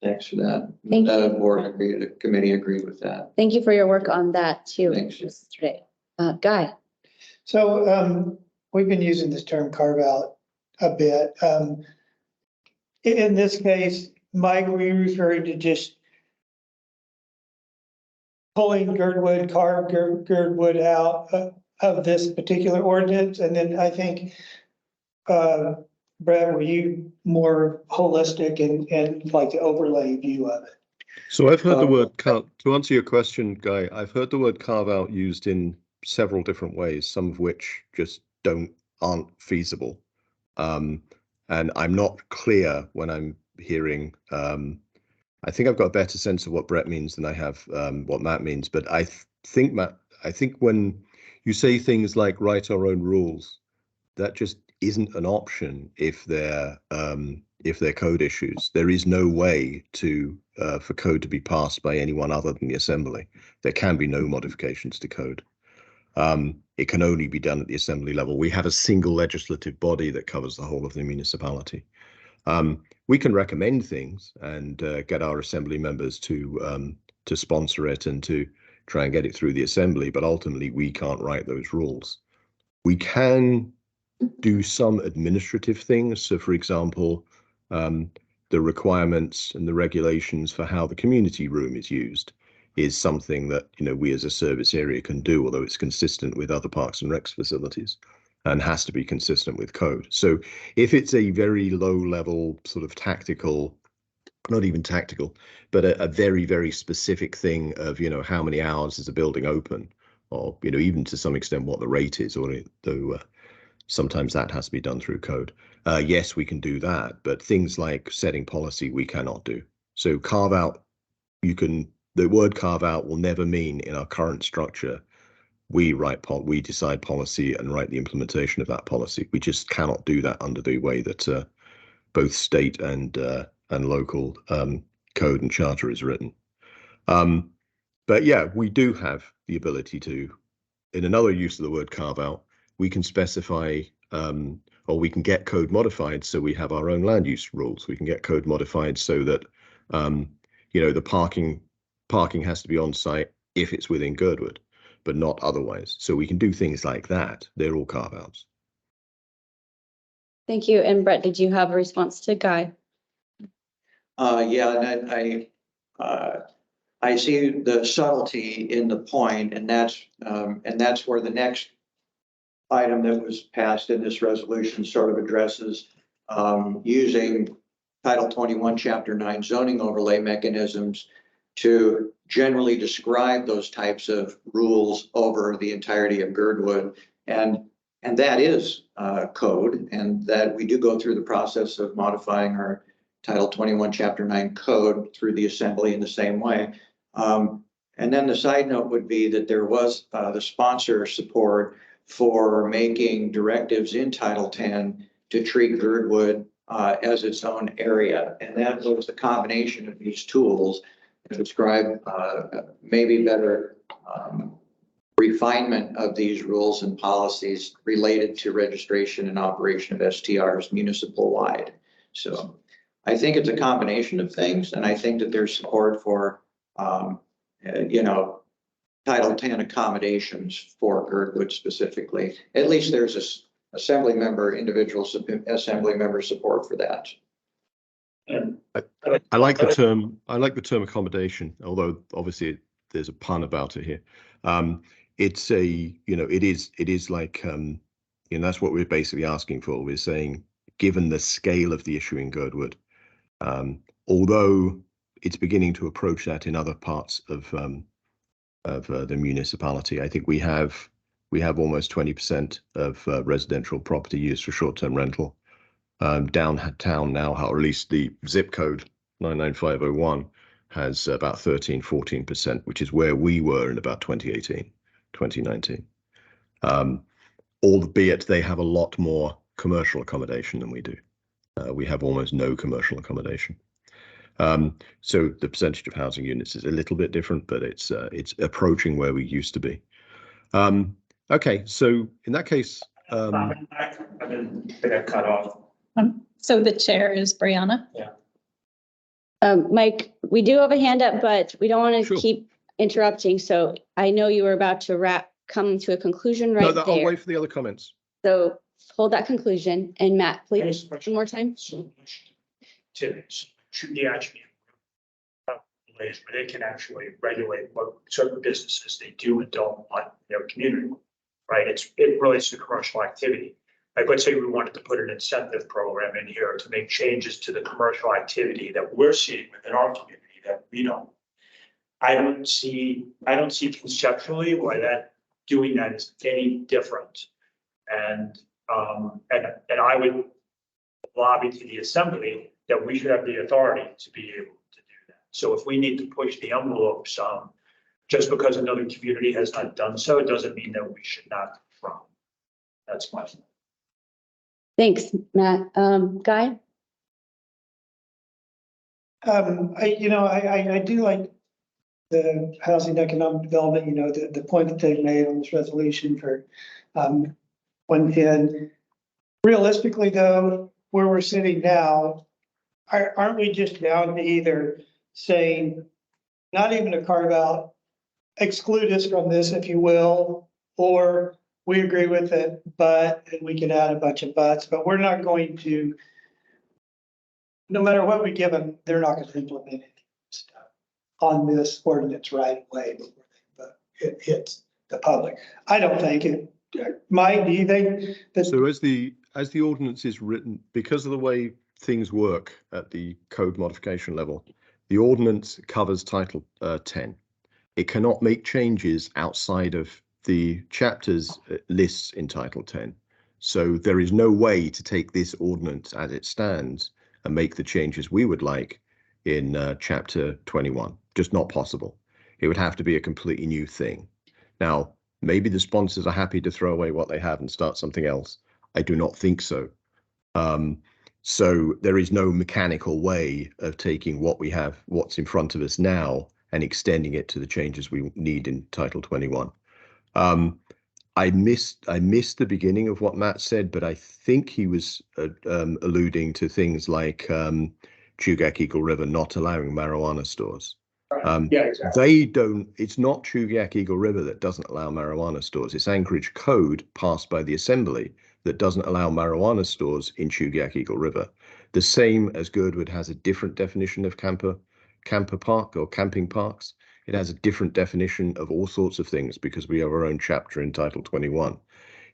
Thanks for that. Thank The you. board agreed, the committee agreed with that. Thank you for your work on that too. Thanks. Yesterday. Guy, So we've been using this term carve out a bit. In this case, Mike, were you referring to just pulling Girdwood, Girdwood out of this particular ordinance? And then I think, Brad, were you more holistic and like the overlay view of it? So I've heard the word to answer your question, Guy, I've heard the word carve out used in several different ways, some of which just aren't feasible. And I'm not clear when I'm hearing, I think I've got a better sense of what Brett means than I have what Matt means. But I think when you say things like write our own rules, that just isn't an option if they're code issues. There is no way to for code to be passed by anyone other than the assembly. There can be no modifications to code. It can only be done at the assembly level. We have a single legislative body that covers the whole of the municipality. We can recommend things and get our assembly members to sponsor it and to try and get it through the assembly, but ultimately we can't write those rules. We can do some administrative things. So, for example, the requirements and the regulations for how the community room is used is something that, you know, we as a service area can do, although it's consistent with other Parks and Recs facilities and has to be consistent with code. So if it's a very low level sort of tactical, not even tactical, but a very, very specific thing of, you know, how many hours is a building open, or, you know, even to some extent what the rate is, or though sometimes that has to be done through code. Yes, we can do that, but things like setting policy, we cannot do. So carve out, the word carve out will never mean in our current structure, we decide policy and write the implementation of that policy. We just cannot do that under the way that both state and local code and charter is written. But yeah, we do have the ability to, in another use of the word carve out, we can specify or we can get code modified so we have our own land use rules. We can get code modified so that you know, the parking has to be on site if it's within Girdwood, but not otherwise. So we can do things like that. They're all carve outs. thank you. And Brett, did you have a response to Guy? Yeah, and I see the subtlety in the point, and that's where the next item that was passed in this resolution sort of addresses using Title 21, Chapter 9 zoning overlay mechanisms to generally describe those types of rules over the entirety of Girdwood. And that is code, and that we do go through the process of modifying our Title 21, Chapter 9 code through the assembly in the same way. And then the side note would be that there was the sponsor support for making directives in Title 10 to treat Girdwood as its own area. And that was the combination of these tools to describe maybe better refinement of these rules and policies related to registration and operation of STRs municipal wide. So I think it's a combination of things, and I think that there's support for, you know, Title 10 accommodations for Girdwood specifically. At least there's a individual assembly member support for that. And I like the term accommodation, although obviously there's a pun about it here. It's a, you know, it is like, you know, that's what we're basically asking for. We're saying, given the scale of the issue in Girdwood, although it's beginning to approach that in other parts of the municipality, I think we have almost 20% of residential property used for short-term rental. Downtown now, or at least the zip code 99501 has about 14%, which is where we were in about 2018, 2019. Albeit they have a lot more commercial accommodation than we do. We have almost no commercial accommodation. So the percentage of housing units is a little bit different, but it's approaching where we used to be. Okay, so in that case, I've been cut off. So the chair is Brianna. Yeah. Mike, we do have a hand up, but we don't want to Sure. keep interrupting. So I know you were about to come to a conclusion No, right I'll there. wait for the other comments. So hold that conclusion. And Matt, please, Yes, one more time. Should be actually ways where they can actually regulate what certain businesses they do and don't want in their community, right? It relates to commercial activity. Like, let's say we wanted to put an incentive program in here to make changes to the commercial activity that we're seeing within our community that we don't. I don't see conceptually why doing that is any different. And I would lobby to the assembly that we should have the authority to be able to do that. So if we need to push the envelope some, just because another community has not done so, it doesn't mean that we should not from. That's my thing. Thanks, Matt. Guy? I do like the housing economic development, the point that they've made on this resolution for 110. Realistically, though, where we're sitting now, aren't we just down to either saying, not even a carve out, exclude us from this, if you will, or we agree with it, but, and we can add a bunch of buts, but we're not going to, no matter what we give them, they're not going to implement any stuff on this ordinance right away, but it hits the public. I don't think it. Mike, do you think that? So as the ordinance is written, because of the way things work at the code modification level, the ordinance covers Title 10. It cannot make changes outside of the chapters lists in Title 10. So there is no way to take this ordinance as it stands and make the changes we would like in Chapter 21. Just not possible. It would have to be a completely new thing. Now, maybe the sponsors are happy to throw away what they have and start something else. I do not think so. So there is no mechanical way of taking what we have, what's in front of us now, and extending it to the changes we need in Title 21. I missed the beginning of what Matt said, but I think he was alluding to things like Chugach Eagle River not allowing marijuana stores. Yeah, exactly. It's not Chugach Eagle River that doesn't allow marijuana stores. It's Anchorage Code passed by the Assembly that doesn't allow marijuana stores in Chugach Eagle River. The same as Girdwood has a different definition of camper park or camping parks. It has a different definition of all sorts of things because we have our own chapter in Title 21.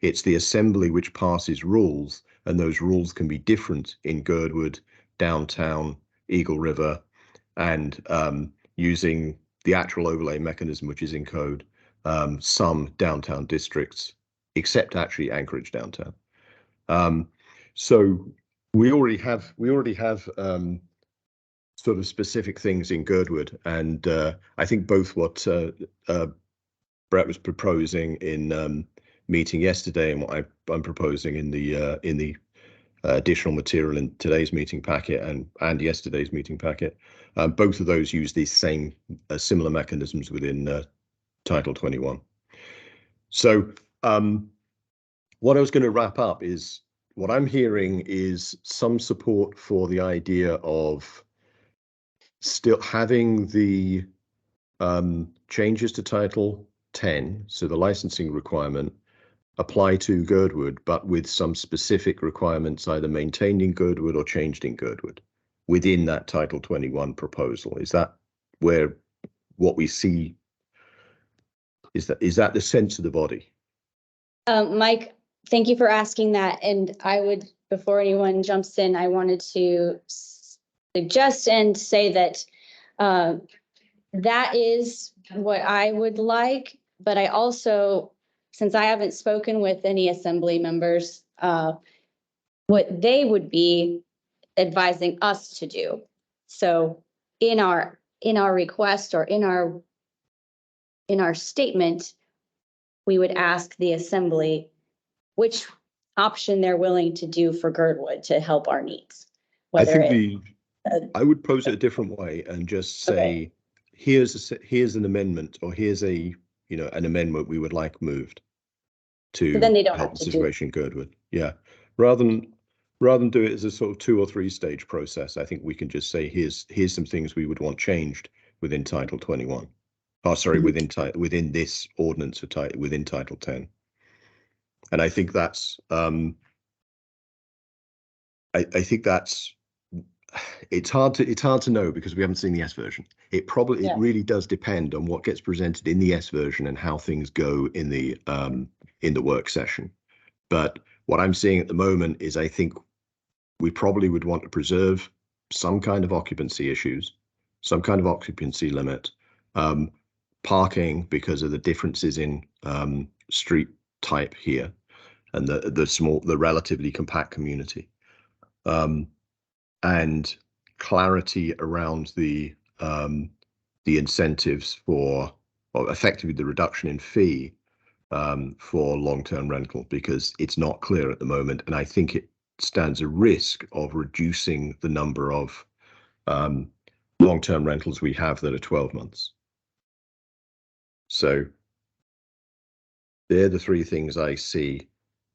It's the Assembly which passes rules, and those rules can be different in Girdwood, downtown, Eagle River, and using the actual overlay mechanism, which is in code, some downtown districts, except actually Anchorage downtown. So we already have sort of specific things in Girdwood, and I think both what Brett was proposing in meeting yesterday and what I'm proposing in the additional material in today's meeting packet and yesterday's meeting packet, both of those use these same similar mechanisms within Title 21. So what I was going to wrap up is what I'm hearing is some support for the idea of still having the changes to Title 10, so the licensing requirement, apply to Girdwood, but with some specific requirements either maintained in Girdwood or changed in Girdwood within that Title 21 proposal. Is that where what we see? Is that the sense of the body? Mike, thank you for asking that. And I would, before anyone jumps in, I wanted to suggest and say that that is what I would like, but I also, since I haven't spoken with any Assembly members, what they would be advising us to do. So in our request or in our statement, we would ask the Assembly which option they're willing to do for Girdwood to help our needs. I think I would pose it a different way and just say, okay, here's an amendment, or here's an amendment we would like moved to so then they don't help have the to situation in Girdwood. Yeah, rather than Rather than do it as a sort of 2 or 3 stage process, I think we can just say, here's some things we would want changed within Title 21. Oh, sorry, within this ordinance within Title 10. And I think that's I think that's it's hard to know because we haven't seen the S version. It really does depend on what gets presented in the S version and how things go in the work session. But what I'm seeing at the moment is I think we probably would want to preserve some kind of occupancy issues, some kind of occupancy limit, parking because of the differences in street type here and the relatively compact community, and clarity around the incentives for, or effectively the reduction in fee for long-term rental, because it's not clear at the moment, and I think it stands a risk of reducing the number of long-term rentals we have that are 12 months. So they're the 3 things I see.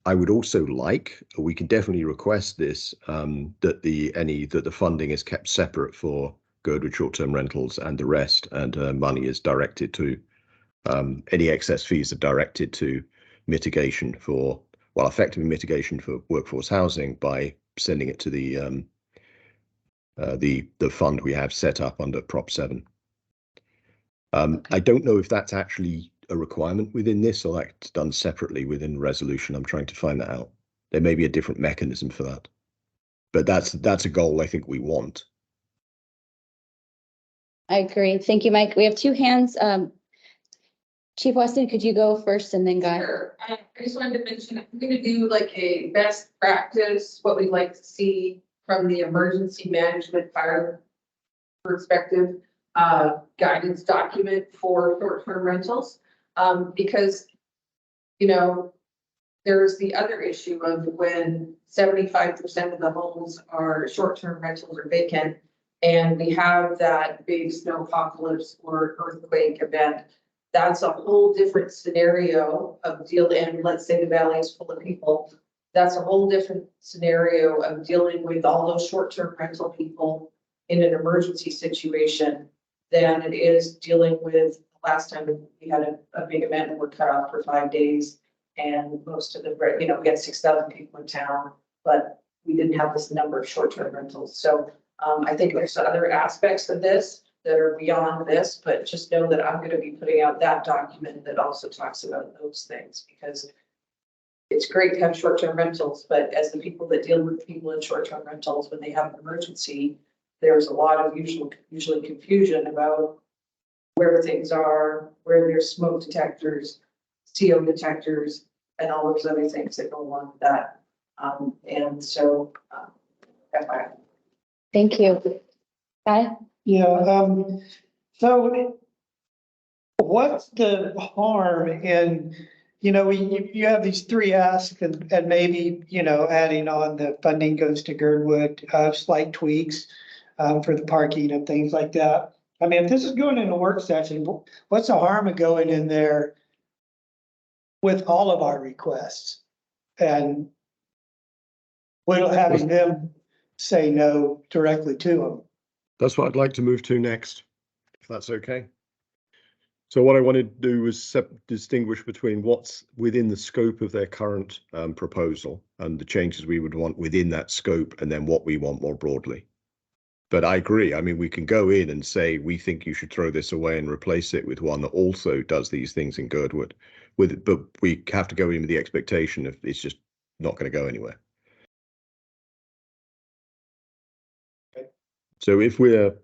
I would also like, we can definitely request this, that the funding is kept separate for Girdwood short-term rentals and the rest, and money is directed to, any excess fees are directed to mitigation for, well, effectively mitigation for workforce housing by sending it to the fund we have set up under Prop 7. I don't know if that's actually a requirement within this or that's done separately within resolution. I'm trying to find that out. There may be a different mechanism for that, but that's a goal I think we want. I agree. Thank you, Mike. We have 2 hands. Chief Weston, could you go first and then Guy? Sure. I just wanted to mention, I'm going to do like a best practice, what we'd like to see from the emergency management fire perspective, guidance document for short-term rentals. Because, you know, there's the other issue of when 75% of the homes are short-term rentals or vacant, and we have that big snow apocalypse or earthquake event. That's a whole different scenario of and let's say the valley is full of people. That's a whole different scenario of dealing with all those short-term rental people in an emergency situation than it is dealing with last time we had a big event and we're cut off for 5 days, and most of the, we had 6,000 people in town, but we didn't have this number of short-term rentals. So I think there's other aspects of this that are beyond this, but just know that I'm going to be putting out that document that also talks about those things, because it's great to have short-term rentals, but as the people that deal with people in short-term rentals, when they have an emergency, there's a lot of usually confusion about where things are, where there's smoke detectors, CO detectors, and all those other things that go along with that. And so, FYI. Thank you. Guy? Yeah, so what's the harm in, you have these 3 asks and maybe, adding on the funding goes to Girdwood, slight tweaks for the parking and things like that. I mean, if this is going in a work session, what's the harm of going in there with all of our requests and having them say no directly to them? That's what I'd like to move to next, if that's okay. So what I wanted to do was distinguish between what's within the scope of their current proposal and the changes we would want within that scope, and then what we want more broadly. But I agree. I mean, we can go in and say, we think you should throw this away and replace it with one that also does these things in Girdwood. But we have to go in with the expectation of it's just not going to go anywhere. Okay. So if we're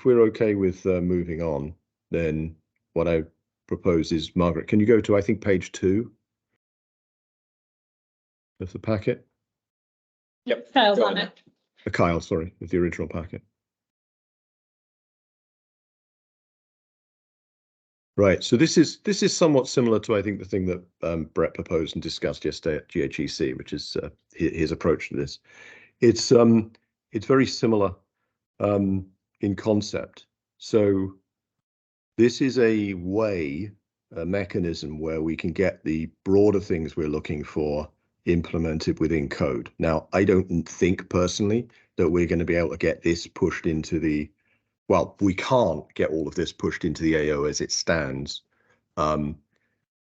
okay with moving on, then what I propose is, Margaret, can you go to, I think, page 2 of the packet? Yep. Kyle's on it. Kyle, sorry, of the original packet. Right, so this is somewhat similar to, I think, the thing that Brett proposed and discussed yesterday at GHEC, which is his approach to this. It's very similar in concept. So this is a mechanism where we can get the broader things we're looking for implemented within code. Now, I don't think personally that we're going to be able to get this pushed into the, well, we can't get all of this pushed into the AO as it stands.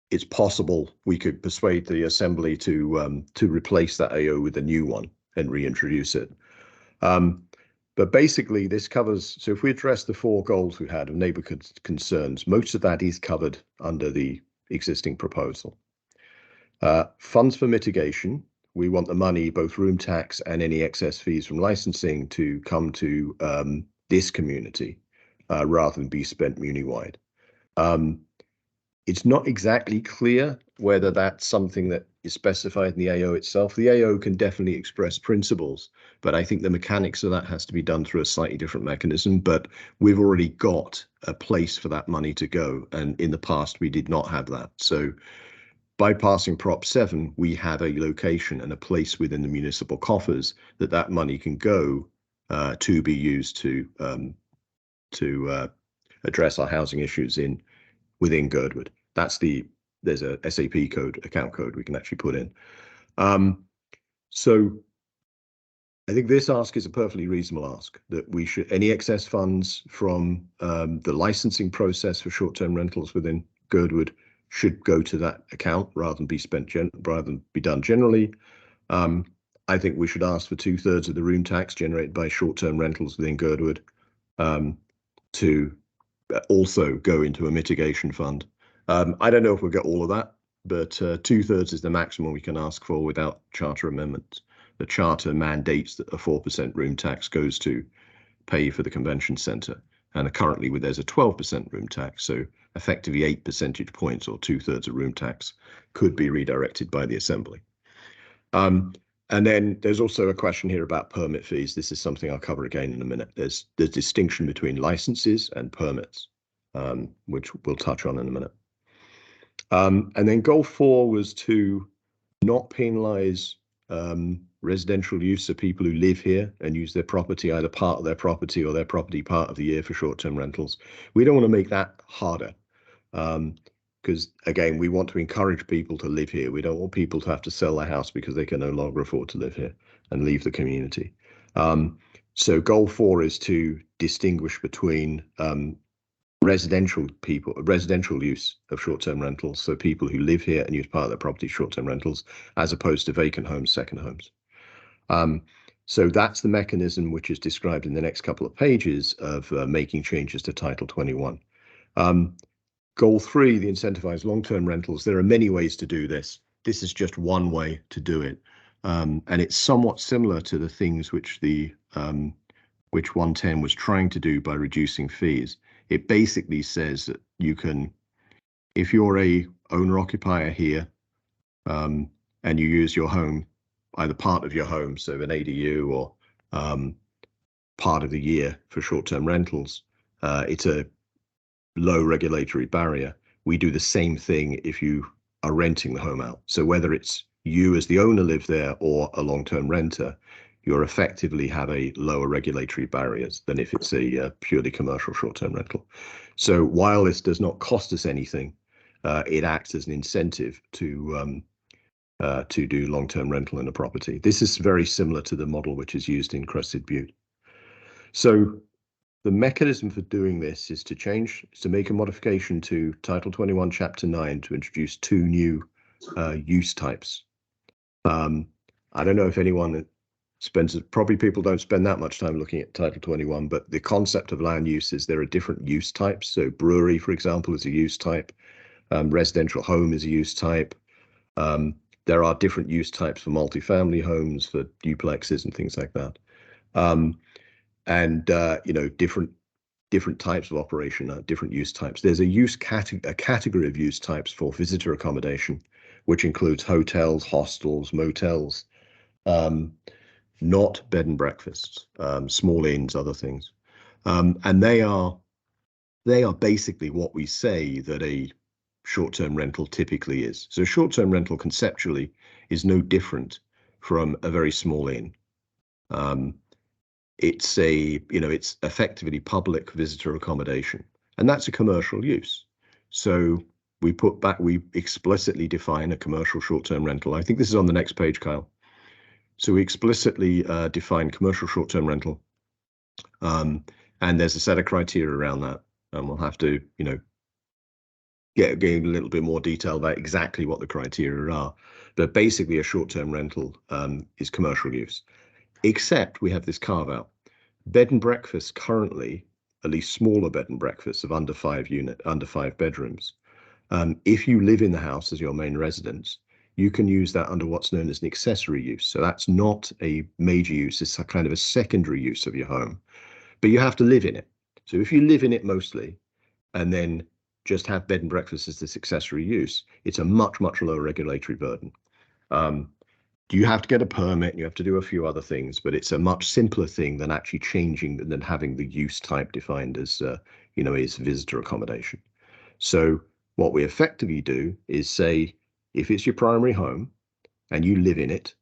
It's possible we could persuade the assembly to replace that AO with a new one and reintroduce it. But basically this covers, so if we address the 4 goals we had of neighborhood concerns, most of that is covered under the existing proposal. Funds for mitigation, we want the money, both room tax and any excess fees from licensing, to come to this community rather than be spent muni-wide. It's not exactly clear whether that's something that is specified in the AO itself. The AO can definitely express principles, but I think the mechanics of that has to be done through a slightly different mechanism. But we've already got a place for that money to go, and in the past we did not have that. So by passing Prop 7, we have a location and a place within the municipal coffers that money can go to be used to address our housing issues within Girdwood. There's a SAP code, account code we can actually put in. So I think this ask is a perfectly reasonable ask, that we should, any excess funds from the licensing process for short-term rentals within Girdwood should go to that account rather than be spent rather than be done generally. I think we should ask for 2/3 of the room tax generated by short-term rentals within Girdwood to also go into a mitigation fund. I don't know if we'll get all of that, but 2/3 is the maximum we can ask for without charter amendments. The charter mandates that a 4% room tax goes to pay for the convention centre, and currently there's a 12% room tax, so effectively 8 percentage points or 2/3 of room tax could be redirected by the assembly. And then there's also a question here about permit fees. This is something I'll cover again in a minute. There's the distinction between licenses and permits, which we'll touch on in a minute. And then goal 4 was to not penalize residential use of people who live here and use their property, either part of their property or their property part of the year, for short-term rentals. We don't want to make that harder. Because again, we want to encourage people to live here. We don't want people to have to sell their house because they can no longer afford to live here and leave the community. So goal 4 is to distinguish between residential use of short-term rentals, so people who live here and use part of their property short-term rentals, as opposed to vacant homes, second homes. So that's the mechanism which is described in the next couple of pages of making changes to Title 21. Goal 3, the incentivized long-term rentals. There are many ways to do this. This is just one way to do it. And it's somewhat similar to the things which 110 was trying to do by reducing fees. It basically says that you can, if you're a owner-occupier here, and you use your home, either part of your home, so an ADU, or part of the year for short-term rentals, it's a low regulatory barrier. We do the same thing if you are renting the home out. So whether it's you as the owner live there or a long-term renter, you're effectively have a lower regulatory barriers than if it's a purely commercial short-term rental. So while this does not cost us anything, it acts as an incentive to do long-term rental in a property. This is very similar to the model which is used in Crested Butte. So the mechanism for doing this is to make a modification to Title 21, Chapter 9 to introduce 2 new use types. I don't know if anyone probably people don't spend that much time looking at Title 21, but the concept of land use is there are different use types. So brewery, for example, is a use type. Residential home is a use type. There are different use types for multifamily homes, for duplexes and things like that. You know, different types of operation, different use types. There's a category of use types for visitor accommodation, which includes hotels, hostels, motels, not bed and breakfasts, small inns, other things. And they are basically what we say that a short-term rental typically is. So short-term rental conceptually is no different from a very small inn. It's effectively public visitor accommodation, and that's a commercial use. So we explicitly define a commercial short-term rental. I think this is on the next page, Kyle. So we explicitly define commercial short-term rental. And there's a set of criteria around that. And we'll have to, you know, get a little bit more detail about exactly what the criteria are. But basically a short-term rental is commercial use, except we have this carve out. Bed and breakfast currently, at least smaller bed and breakfasts of under 5 bedrooms. If you live in the house as your main residence, you can use that under what's known as an accessory use. So that's not a major use, it's a kind of a secondary use of your home, but you have to live in it. So if you live in it mostly, and then just have bed and breakfast as this accessory use, it's a much, much lower regulatory burden. You have to get a permit, you have to do a few other things, but it's a much simpler thing than actually changing than having the use type defined as, you know, is visitor accommodation. So what we effectively do is say, if it's your primary home and you live in it,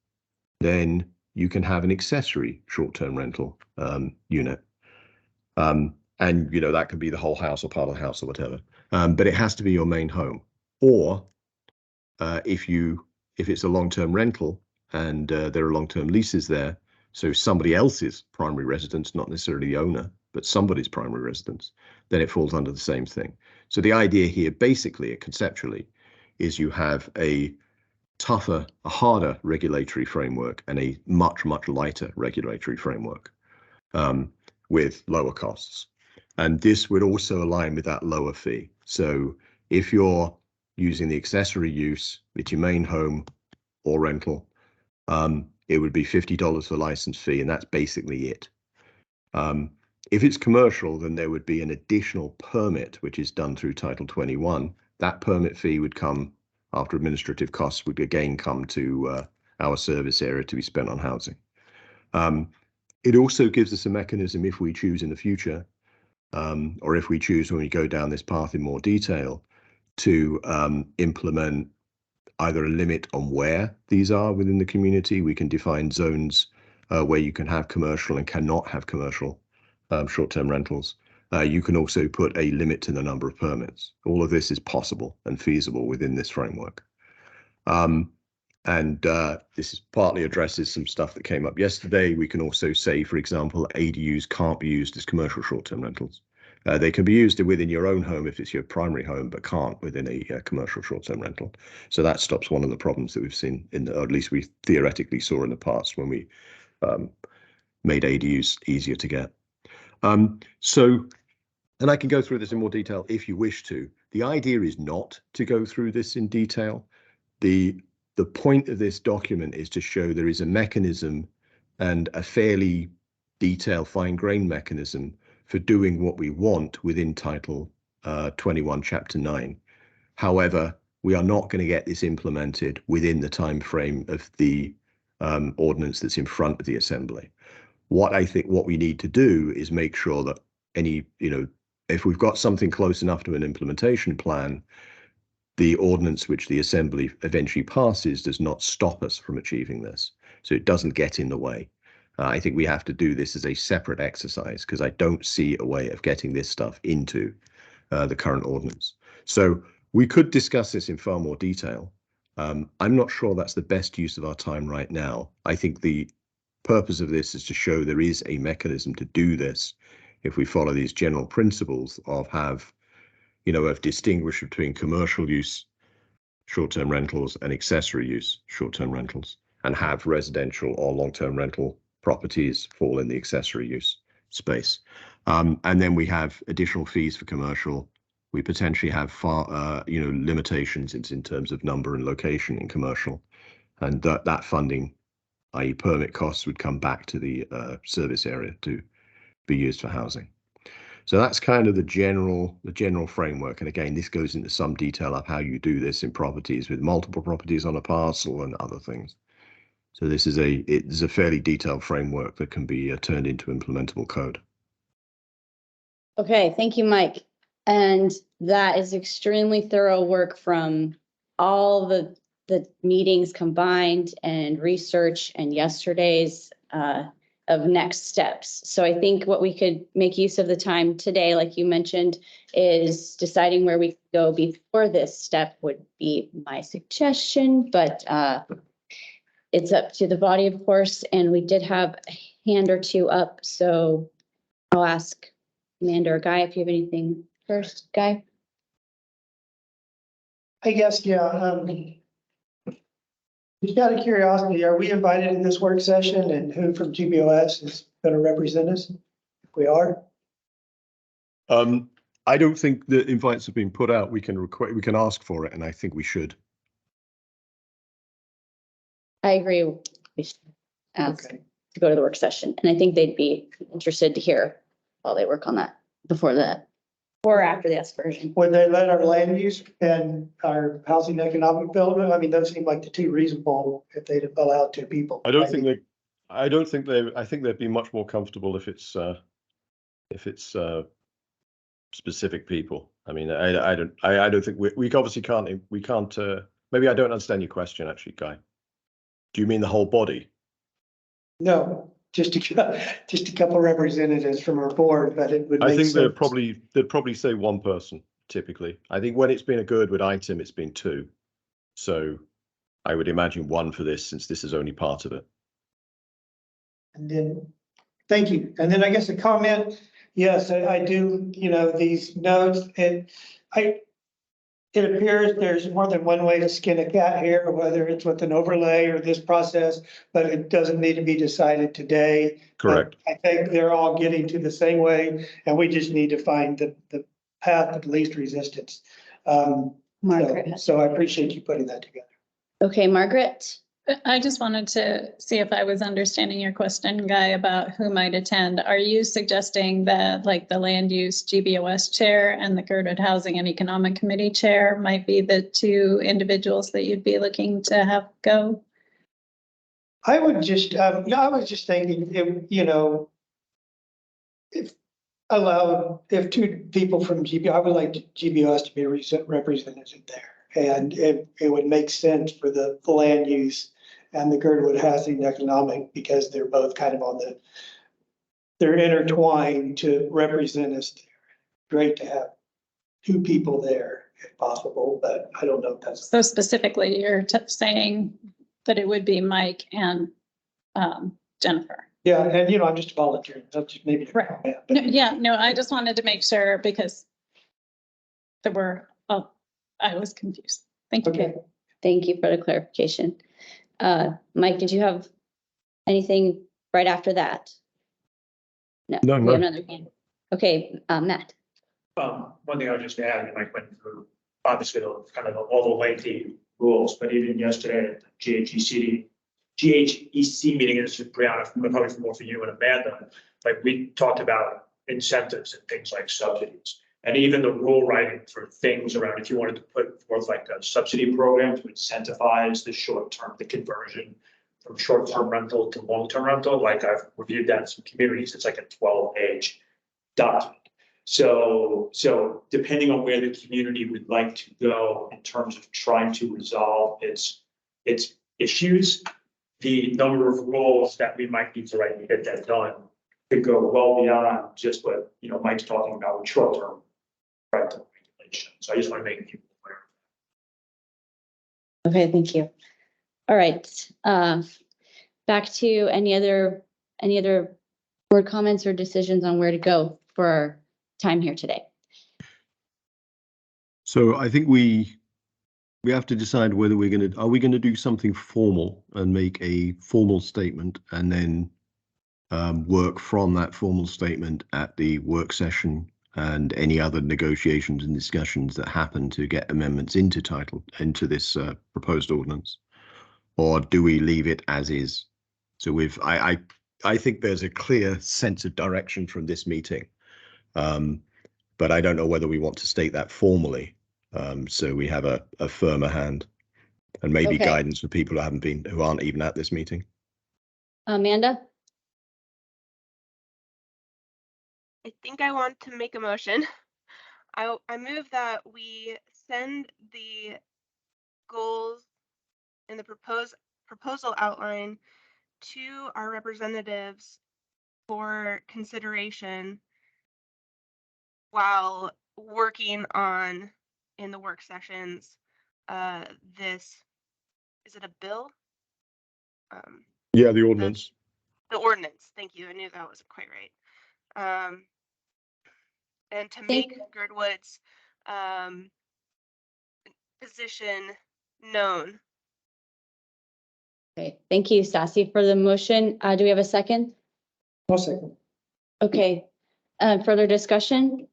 then you can have an accessory short-term rental unit. And, you know, that could be the whole house or part of the house or whatever. But it has to be your main home. Or if it's a long-term rental and there are long-term leases there, so somebody else's primary residence, not necessarily the owner, but somebody's primary residence, then it falls under the same thing. So the idea here, basically, conceptually, is you have a harder regulatory framework and a much, much lighter regulatory framework with lower costs. And this would also align with that lower fee. So if you're using the accessory use with your main home or rental, it would be $50 for license fee, and that's basically it. If it's commercial, then there would be an additional permit, which is done through Title 21. That permit fee would come after administrative costs would again come to our service area to be spent on housing. It also gives us a mechanism if we choose in the future, or if we choose when we go down this path in more detail, to implement either a limit on where these are within the community. We can define zones where you can have commercial and cannot have commercial short-term rentals. You can also put a limit to the number of permits. All of this is possible and feasible within this framework. This is partly addresses some stuff that came up yesterday. We can also say, for example, ADUs can't be used as commercial short-term rentals. They can be used within your own home if it's your primary home, but can't within a commercial short-term rental. So that stops one of the problems that we've seen, or at least we theoretically saw in the past when we made ADUs easier to get. And I can go through this in more detail if you wish to. The idea is not to go through this in detail. The point of this document is to show there is a mechanism and a fairly detailed, fine-grained mechanism for doing what we want within Title 21, Chapter 9. However, we are not going to get this implemented within the time frame of the ordinance that's in front of the Assembly. What I think what we need to do is make sure that if we've got something close enough to an implementation plan, the ordinance which the Assembly eventually passes does not stop us from achieving this. So it doesn't get in the way. I think we have to do this as a separate exercise because I don't see a way of getting this stuff into the current ordinance. So we could discuss this in far more detail. I'm not sure that's the best use of our time right now. I think the purpose of this is to show there is a mechanism to do this if we follow these general principles of distinguish between commercial use short-term rentals and accessory use short-term rentals, and have residential or long-term rental properties fall in the accessory use space. And then we have additional fees for commercial. We potentially have limitations in terms of number and location in commercial, and that funding, i.e. permit costs, would come back to the service area to be used for housing. So that's kind of the general framework. And again, this goes into some detail of how you do this in properties with multiple properties on a parcel and other things. So this is a fairly detailed framework that can be turned into implementable code. Okay, thank you, Mike. And that is extremely thorough work from all the meetings combined and research and yesterday's of next steps. So I think what we could make use of the time today, like you mentioned, is deciding where we go before this step would be my suggestion, but it's up to the body, of course, and we did have a hand or two up, so I'll ask Amanda or Guy if you have anything first. Guy? I guess, yeah, just out of curiosity, are we invited to this work session, and who from GBOS is gonna represent us? If we are, I don't think the invites have been put out. We can request, we can ask for it, and I think we should. I agree. We should ask okay. to go to the work session, and I think they'd be interested to hear while they work on that before that or after the aspersion. Would they let our land use and our housing economic development? I mean, those seem like the two reasonable if they'd allow two people. I don't think they. I think they'd be much more comfortable if it's specific people. I mean, I don't think we obviously can't. We can't. Maybe I don't understand your question, actually, Guy. Do you mean the whole body? No, just a couple representatives from our board, but it would I make think sense. they'd probably say one person typically. I think when it's been a Girdwood item, it's been two. So I would imagine one for this, since this is only part of it. And then, thank you. And then I guess a comment, yes, I do, these notes, and it appears there's more than one way to skin a cat here, whether it's with an overlay or this process, but it doesn't need to be decided today. Correct. But I think they're all getting to the same way, and we just need to find the path of least resistance. Margaret. So I appreciate you putting that together. Okay, Margaret? I just wanted to see if I was understanding your question, Guy, about who might attend. Are you suggesting that like the land use GBOS chair and the Girdwood Housing and Economic Committee chair might be the two individuals that you'd be looking to have go? I would just, I was just thinking, if two people from I would like GBOS to be represented there. And it would make sense for the land use and the Girdwood Housing Economic, because they're both kind of they're intertwined to represent us there. Great to have two people there if possible, but I don't know if that's. So specifically, you're saying that it would be Mike and Jennifer. Yeah, and I'm just volunteering. That's just maybe. Right. No, yeah, no, I just wanted to make sure because there were, I was confused. Thank you. Okay. Thank you for the clarification. Mike, did you have anything right after that? No. No, We have no. another hand. Okay, Matt. One thing I would just add, Mike went through, obviously, kind of all the lengthy rules, but even yesterday at the GHEC meeting, and this is Brianna, probably more for you and Amanda, like we talked about incentives and things like subsidies. And even the rule writing for things around, if you wanted to put forth like a subsidy program to incentivize the conversion from short-term rental to long-term rental, like I've reviewed that in some communities, it's like a 12-page document. So depending on where the community would like to go in terms of trying to resolve its issues, the number of rules that we might need to write to get that done could go well beyond just what Mike's talking about with short-term rental regulation. So I just want to make people aware. Okay, thank you. All right. Back to any other board comments or decisions on where to go for our time here today. So I think we have to decide whether are we going to do something formal and make a formal statement, and then work from that formal statement at the work session and any other negotiations and discussions that happen to get amendments into this proposed ordinance, or do we leave it as is? So I think there's a clear sense of direction from this meeting, but I don't know whether we want to state that formally, so we have a firmer hand, and maybe guidance for people who aren't even at this meeting. Amanda? I think I want to make a motion. I move that we send the goals in the proposal outline to our representatives for consideration while working on, in the work sessions, this, is it a bill? Yeah, the ordinance. The ordinance, thank you, I knew that wasn't quite right. And to make Girdwood's position known. Okay, thank you, Sassy, for the motion. Do we have a second? One second. Okay, further discussion?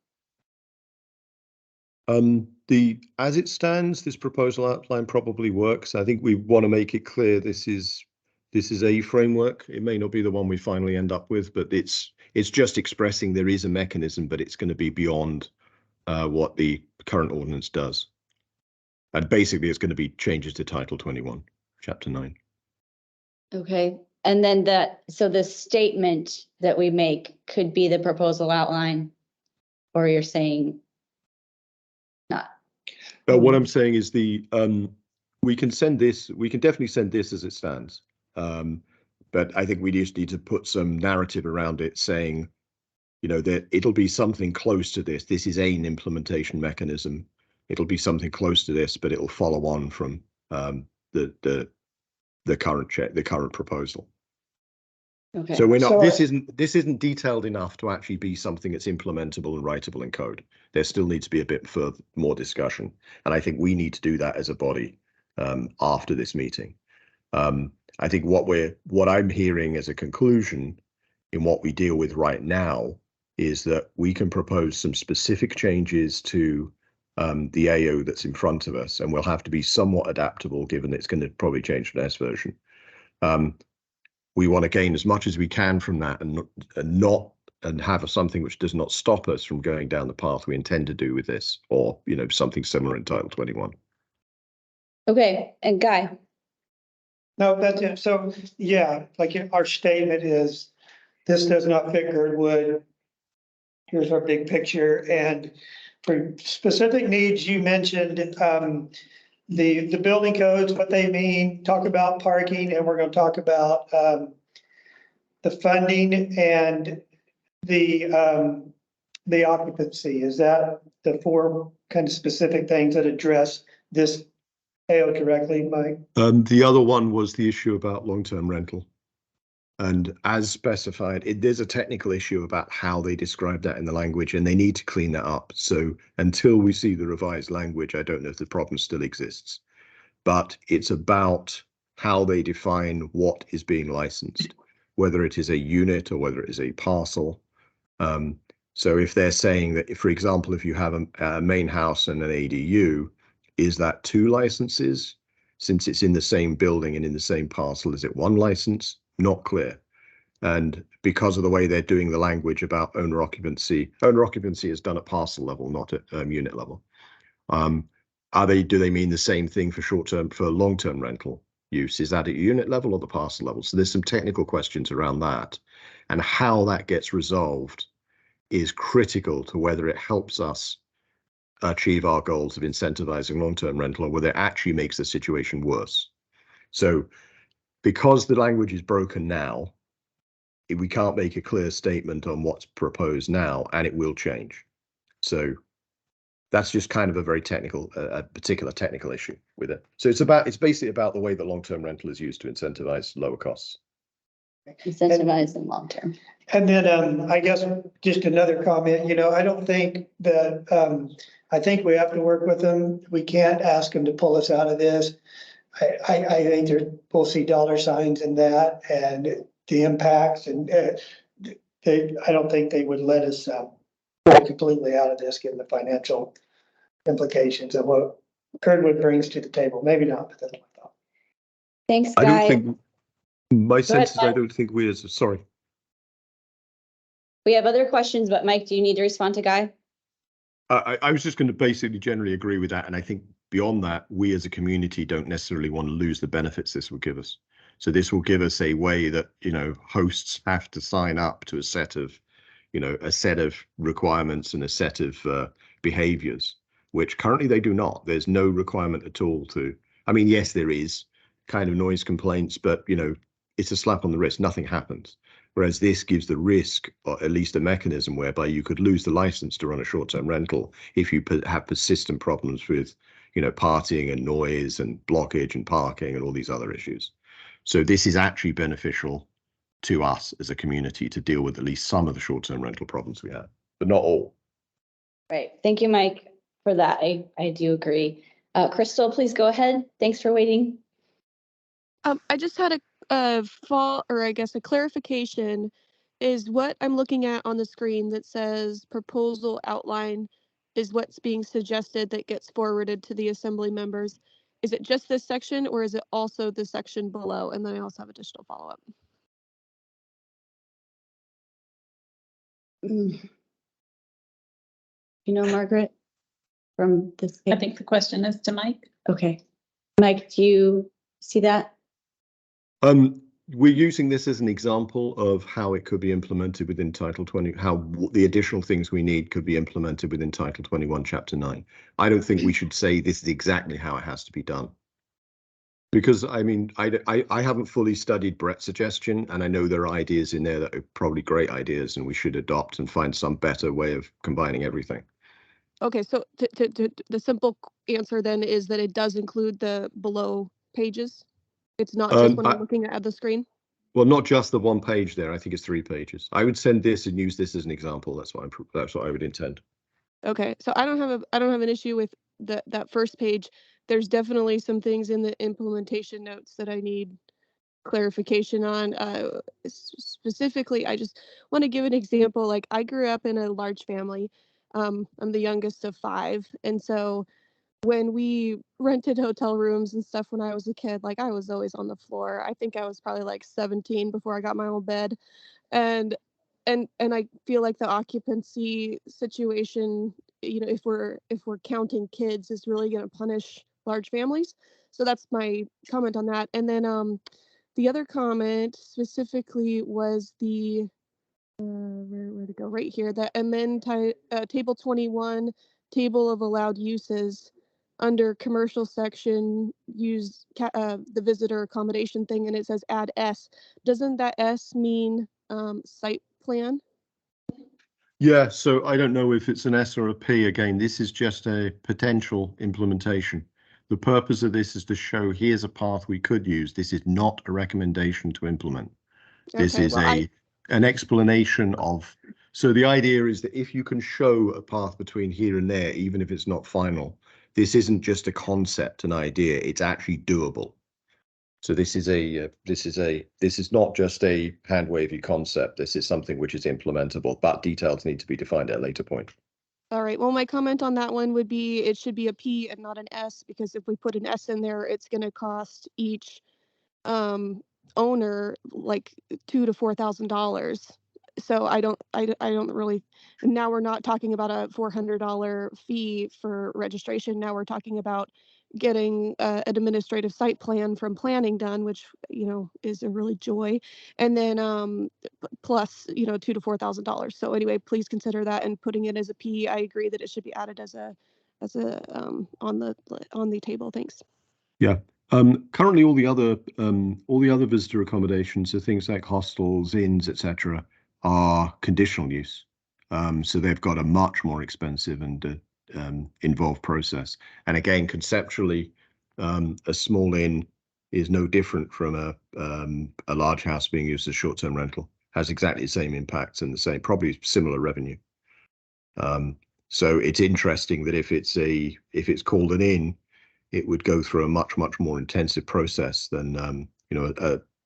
As it stands, this proposal outline probably works. I think we want to make it clear this is a framework. It may not be the one we finally end up with, but it's just expressing there is a mechanism, but it's going to be beyond what the current ordinance does. And basically, it's going to be changes to Title 21, Chapter 9. Okay, and then so the statement that we make could be the proposal outline, or you're saying not? What I'm saying is we can definitely send this as it stands. But I think we just need to put some narrative around it saying, that it'll be something close to this. This is an implementation mechanism. It'll be something close to this, but it'll follow on from the current proposal. Okay. So we're not. So- This isn't detailed enough to actually be something that's implementable and writable in code. There still needs to be a bit more discussion, and I think we need to do that as a body after this meeting. I think what I'm hearing as a conclusion in what we deal with right now is that we can propose some specific changes to the AO that's in front of us, and we'll have to be somewhat adaptable given it's going to probably change the next version. We want to gain as much as we can from that and have something which does not stop us from going down the path we intend to do with this, or something similar in Title 21. Okay, and Guy? No, that's it. So, yeah, like our statement is, this does not fit Girdwood. Here's our big picture. And for specific needs, you mentioned the building codes, what they mean, talk about parking, and we're going to talk about the funding and the occupancy. Is that the four kind of specific things that address this AO directly, Mike? The other one was the issue about long-term rental. And as specified, there's a technical issue about how they describe that in the language, and they need to clean that up. So until we see the revised language, I don't know if the problem still exists. But it's about how they define what is being licensed, whether it is a unit or whether it is a parcel. So if they're saying that, for example, if you have a main house and an ADU, is that 2 licenses? Since it's in the same building and in the same parcel, is it 1 license? Not clear. And because of the way they're doing the language about owner occupancy is done at parcel level, not at unit level. Do they mean the same thing for long-term rental use? Is that at unit level or the parcel level? So there's some technical questions around that, and how that gets resolved is critical to whether it helps us achieve our goals of incentivizing long-term rental, or whether it actually makes the situation worse. So because the language is broken now, we can't make a clear statement on what's proposed now, and it will change. So that's just kind of a very technical, a particular technical issue with it. So it's basically about the way that long-term rental is used to incentivize lower costs. Incentivize in long term. And then I guess just another comment, I don't think that, I think we have to work with them. We can't ask them to pull us out of this. I think we'll see dollar signs in that and the impacts, and I don't think they would let us pull completely out of this, given the financial implications of what Girdwood brings to the table. Maybe not, but that's my thought. Thanks, I Guy. don't think, my sense is, I Mike. don't think sorry. We have other questions, but Mike, do you need to respond to Guy? I was just going to basically generally agree with that. And I think beyond that, we as a community don't necessarily want to lose the benefits this will give us. So this will give us a way that, hosts have to sign up to a set of requirements and a set of behaviors, which currently they do not. There's no requirement at all yes, there is kind of noise complaints, but, it's a slap on the wrist. Nothing happens. Whereas this gives the risk, or at least a mechanism whereby you could lose the license to run a short-term rental if you have persistent problems with, partying and noise and blockage and parking and all these other issues. So this is actually beneficial to us as a community to deal with at least some of the short-term rental problems we have, but not all. Right. Thank you, Mike, for that. I do agree. Crystal, please go ahead. Thanks for waiting. I just had a clarification. Is what I'm looking at on the screen that says proposal outline is what's being suggested that gets forwarded to the assembly members. Is it just this section or is it also the section below? And then I also have additional follow-up. Margaret, from this. I think the question is to Mike. Okay. Mike, do you see that? We're using this as an example of how it could be implemented within Title 20, how the additional things we need could be implemented within Title 21, Chapter 9. I don't think we should say this is exactly how it has to be done. Because, I mean, I haven't fully studied Brett's suggestion, and I know there are ideas in there that are probably great ideas, and we should adopt and find some better way of combining everything. Okay, so the simple answer then is that it does include the below pages. It's not just when I'm looking at the screen. Well, not just the one page there. I think it's 3 pages. I would send this and use this as an example. That's what I would intend. Okay, so I don't have an issue with that first page. There's definitely some things in the implementation notes that I need clarification on. Specifically, I just want to give an example. Like, I grew up in a large family. I'm the youngest of 5, and so when we rented hotel rooms and stuff when I was a kid, like, I was always on the floor. I think I was probably like 17 before I got my own bed. And I feel like the occupancy situation, if we're counting kids, is really going to punish large families. So that's my comment on that. And then the other comment specifically was the where to go, right here, that amend table 21, table of allowed uses, under commercial section, use the visitor accommodation thing, and it says add S. Doesn't that S mean site plan? Yeah, so I don't know if it's an S or a P. Again, this is just a potential implementation. The purpose of this is to show here's a path we could use. This is not a recommendation to implement. This is an explanation of. So the idea is that if you can show a path between here and there, even if it's not final, this isn't just a concept, an idea, it's actually doable. So this is not just a hand wavy concept. This is something which is implementable, but details need to be defined at a later point. All right, well, my comment on that one would be it should be a P and not an S, because if we put an S in there, it's going to cost each owner like $2,000 to $4,000. So I don't really. Now we're not talking about a $400 fee for registration. Now we're talking about getting an administrative site plan from planning done, which is a really joy, and then plus $2,000 to $4,000. So anyway, please consider that, and putting it as a P. I agree that it should be added as a on the table. Thanks. Yeah. Currently, all the other visitor accommodations, so things like hostels, inns, etc., are conditional use. So they've got a much more expensive and involved process. And again, conceptually, a small inn is no different from a large house being used as short-term rental. Has exactly the same impacts and the same, probably similar revenue. So it's interesting that if it's called an inn, it would go through a much more intensive process than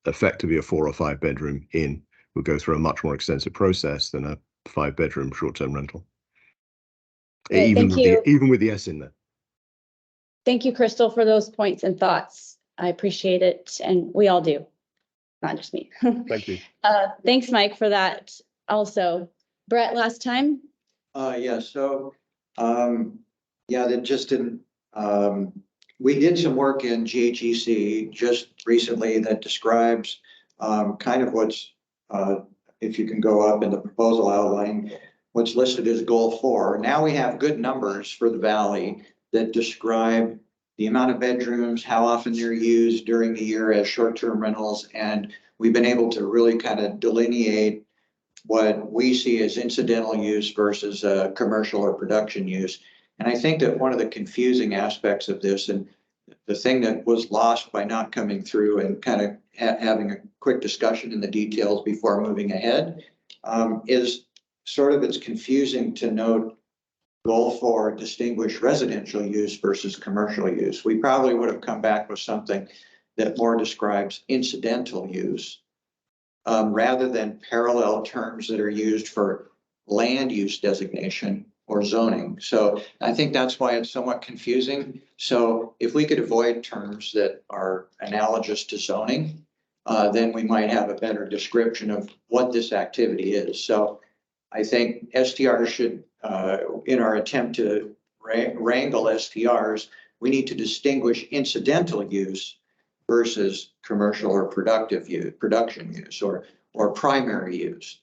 effectively a 4 or 5 bedroom inn would go through a much more extensive process than a 5-bedroom short-term rental. Great, even with the S in there. Thank you, Crystal, for those points and thoughts. I appreciate it, and we all do, not just me. Thank you. Thanks, Mike, for that. Also, Brett, last time. Yeah. So, that just didn't. We did some work in GHEC just recently that describes kind of what's, if you can go up in the proposal outline, what's listed as goal 4. Now we have good numbers for the valley that describe the amount of bedrooms, how often they're used during the year as short-term rentals. And we've been able to really kind of delineate what we see as incidental use versus commercial or production use. And I think that one of the confusing aspects of this, and the thing that was lost by not coming through and kind of having a quick discussion in the details before moving ahead, is sort of it's confusing to note goal for distinguish residential use versus commercial use. We probably would have come back with something that more describes incidental use rather than parallel terms that are used for land use designation or zoning. So I think that's why it's somewhat confusing. So if we could avoid terms that are analogous to zoning, then we might have a better description of what this activity is. So I think STRs should, in our attempt to wrangle STRs, we need to distinguish incidental use versus commercial or productive use, production use, or primary use,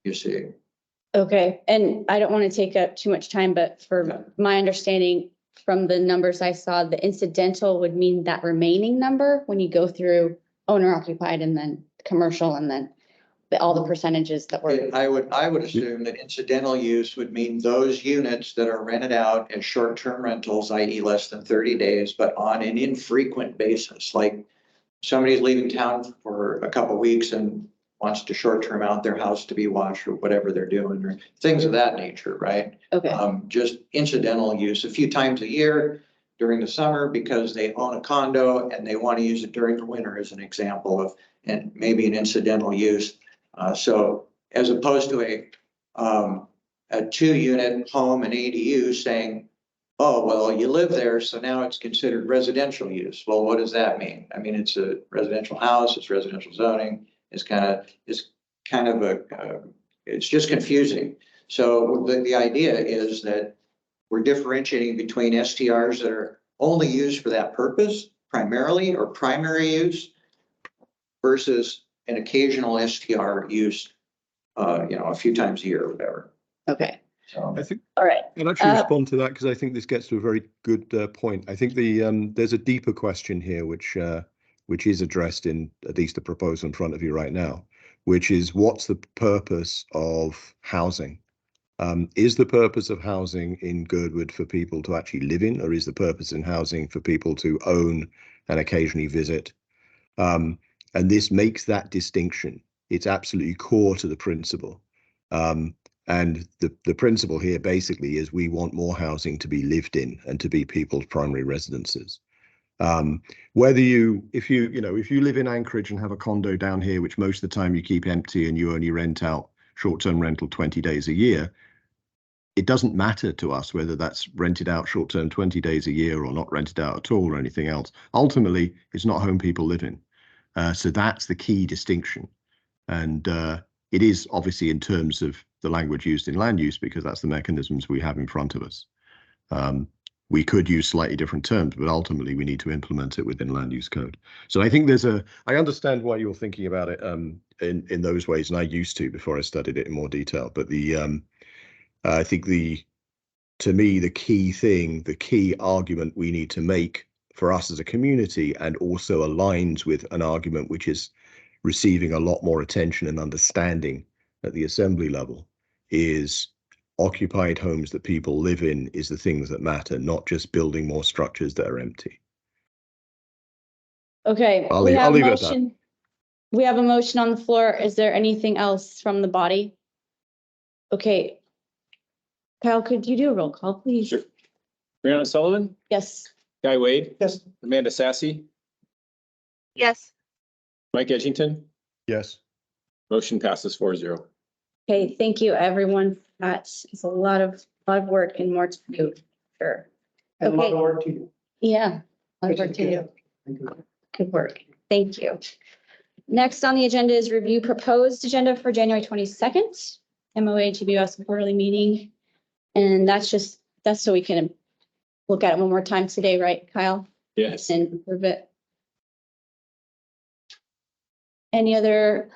you see. Okay, and I don't want to take up too much time, but for my understanding from the numbers I saw, the incidental would mean that remaining number when you go through owner occupied and then commercial and then all the percentages that were. I would assume that incidental use would mean those units that are rented out as short-term rentals, i.e. less than 30 days, but on an infrequent basis. Like somebody's leaving town for a couple of weeks and wants to short-term out their house to be watched or whatever they're doing, or things of that nature, right? Okay, Just incidental use a few times a year during the summer because they own a condo and they want to use it during the winter as an example of, and maybe an incidental use. So as opposed to a 2-unit home and ADU saying, oh, well, you live there, so now it's considered residential use. Well, what does that mean? I mean, it's a residential house, it's residential zoning, it's just confusing. So the idea is that we're differentiating between STRs that are only used for that purpose, primarily or primary use, versus an occasional STR use, a few times a year or whatever. okay, So I think all right. I'd actually respond to that because I think this gets to a very good point. I think there's a deeper question here which is addressed in at least the proposal in front of you right now, which is what's the purpose of housing? Is the purpose of housing in Girdwood for people to actually live in, or is the purpose in housing for people to own and occasionally visit? And this makes that distinction. It's absolutely core to the principle. And the principle here basically is we want more housing to be lived in and to be people's primary residences. If you live in Anchorage and have a condo down here, which most of the time you keep empty and you only rent out short-term rental 20 days a year, it doesn't matter to us whether that's rented out short-term 20 days a year or not rented out at all or anything else. Ultimately, it's not home people live in. So that's the key distinction. And it is obviously in terms of the language used in land use because that's the mechanisms we have in front of us. We could use slightly different terms, but ultimately we need to implement it within land use code. So I think I understand why you're thinking about it in those ways, and I used to before I studied it in more detail. But I think to me, the key argument we need to make for us as a community, and also aligns with an argument which is receiving a lot more attention and understanding at the assembly level, is occupied homes that people live in is the things that matter, not just building more structures that are empty. Okay, I'll we have a leave it at that. motion. We have a motion on the floor. Is there anything else from the body? Okay. Kyle, could you do a roll call, please? Sure. Brianna Sullivan, Yes. Guy Wade, Yes. Amanda Sassy, Yes. Mike Edgington. Yes. Motion passes 4-0. Okay, thank you, everyone. That's a lot of work and more to do, sure. And a lot Okay. of work to do. Yeah, a lot of work to do. Thank you. Good work. Thank you. Next on the agenda is review proposed agenda for January 22nd, MOA GBOS quarterly meeting. And that's so we can look at it one more time today, right, Kyle? Yes. And approve it. Any other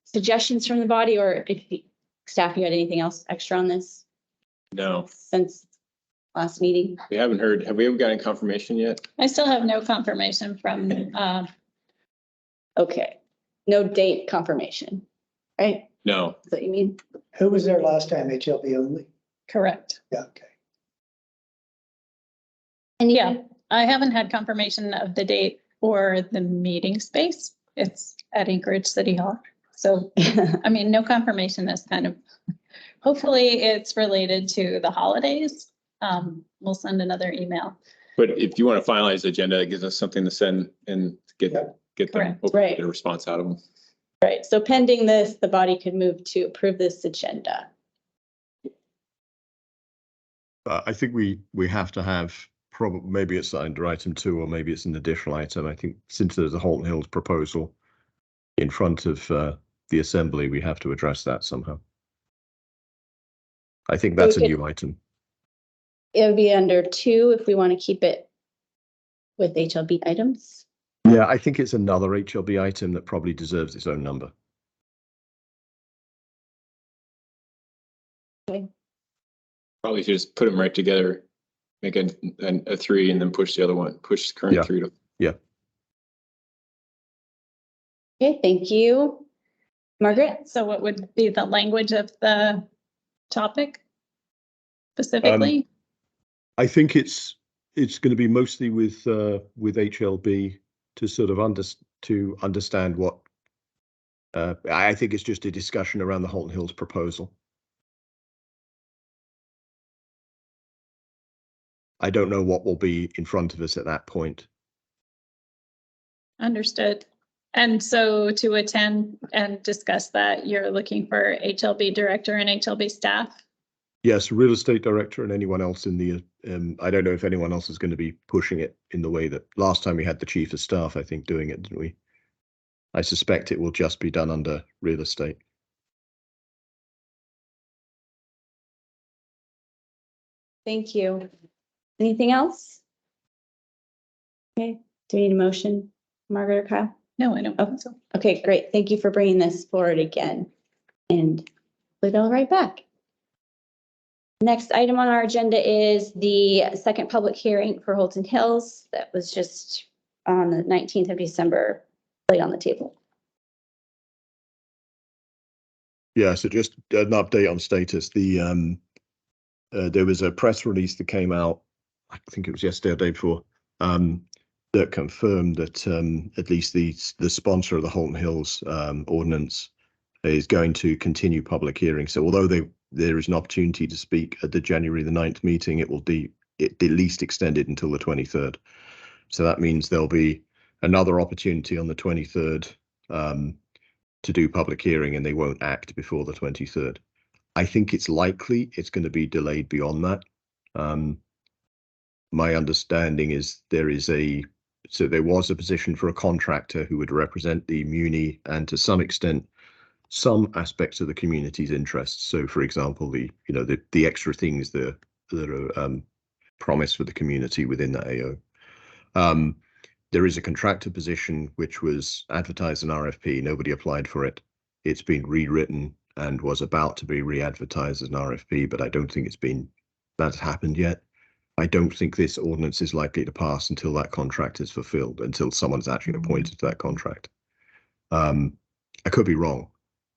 suggestions from the body, or if staff, you had anything else extra on this? No. Since last meeting. We haven't heard, have we ever gotten confirmation yet? I still have no confirmation from, Okay, no date confirmation, right? No. Is that what you mean? Who was there last time? HLB only? correct. Yeah, okay. And Yeah, I haven't had confirmation of the date or the meeting space. It's at Anchorage City Hall. So, I mean, no confirmation is kind of, hopefully it's related to the holidays. We'll send another email. But if you want to finalize the agenda, it gives us something to send and get them, Correct. hopefully Right. get a response out of them. Right, so pending this, the body could move to approve this agenda. I think we have to have probably, maybe it's under item 2 or maybe it's an additional item. I think since there's a Holton Hills proposal in front of the assembly, we have to address that somehow. I think that's a new item. It would be under 2 if we want to keep it with HLB items. Yeah, I think it's another HLB item that probably deserves its own number. Probably should just put them right together, make a 3 and then push the other one, push the current Yeah. 3 to. Okay, thank you. Margaret? So what would be the language of the topic specifically? I think it's going to be mostly with HLB to sort of understand what I think it's just a discussion around the Holton Hills proposal. I don't know what will be in front of us at that point. Understood. And so to attend and discuss that, you're looking for HLB director and HLB staff? Yes, real estate director and anyone else in the, I don't know if anyone else is going to be pushing it in the way that last time we had the chief of staff, I think, doing it, didn't we? I suspect it will just be done under real estate. Thank you. Anything else? Okay, do we need a motion, Margaret or Kyle? No, I don't think so. Okay, great. Thank you for bringing this forward again. And we'll go right back. Next item on our agenda is the second public hearing for Holton Hills that was just on the 19th of December, laid on the table. Yeah, so just an update on status. There was a press release that came out, I think it was yesterday or the day before, that confirmed that at least the sponsor of the Holton Hills ordinance is going to continue public hearing. So although there is an opportunity to speak at the January the 9th meeting, it will be at least extended until the 23rd. So that means there'll be another opportunity on the 23rd to do public hearing, and they won't act before the 23rd. I think it's likely it's going to be delayed beyond that. My understanding is there was a position for a contractor who would represent the Muni and to some extent some aspects of the community's interests. So, for example, the extra things that are promised for the community within the AO. There is a contractor position which was advertised in RFP. Nobody applied for it. It's been rewritten and was about to be re-advertised as an RFP, but I don't think that's happened yet. I don't think this ordinance is likely to pass until that contract is fulfilled, until someone's actually appointed to that contract. I could be wrong,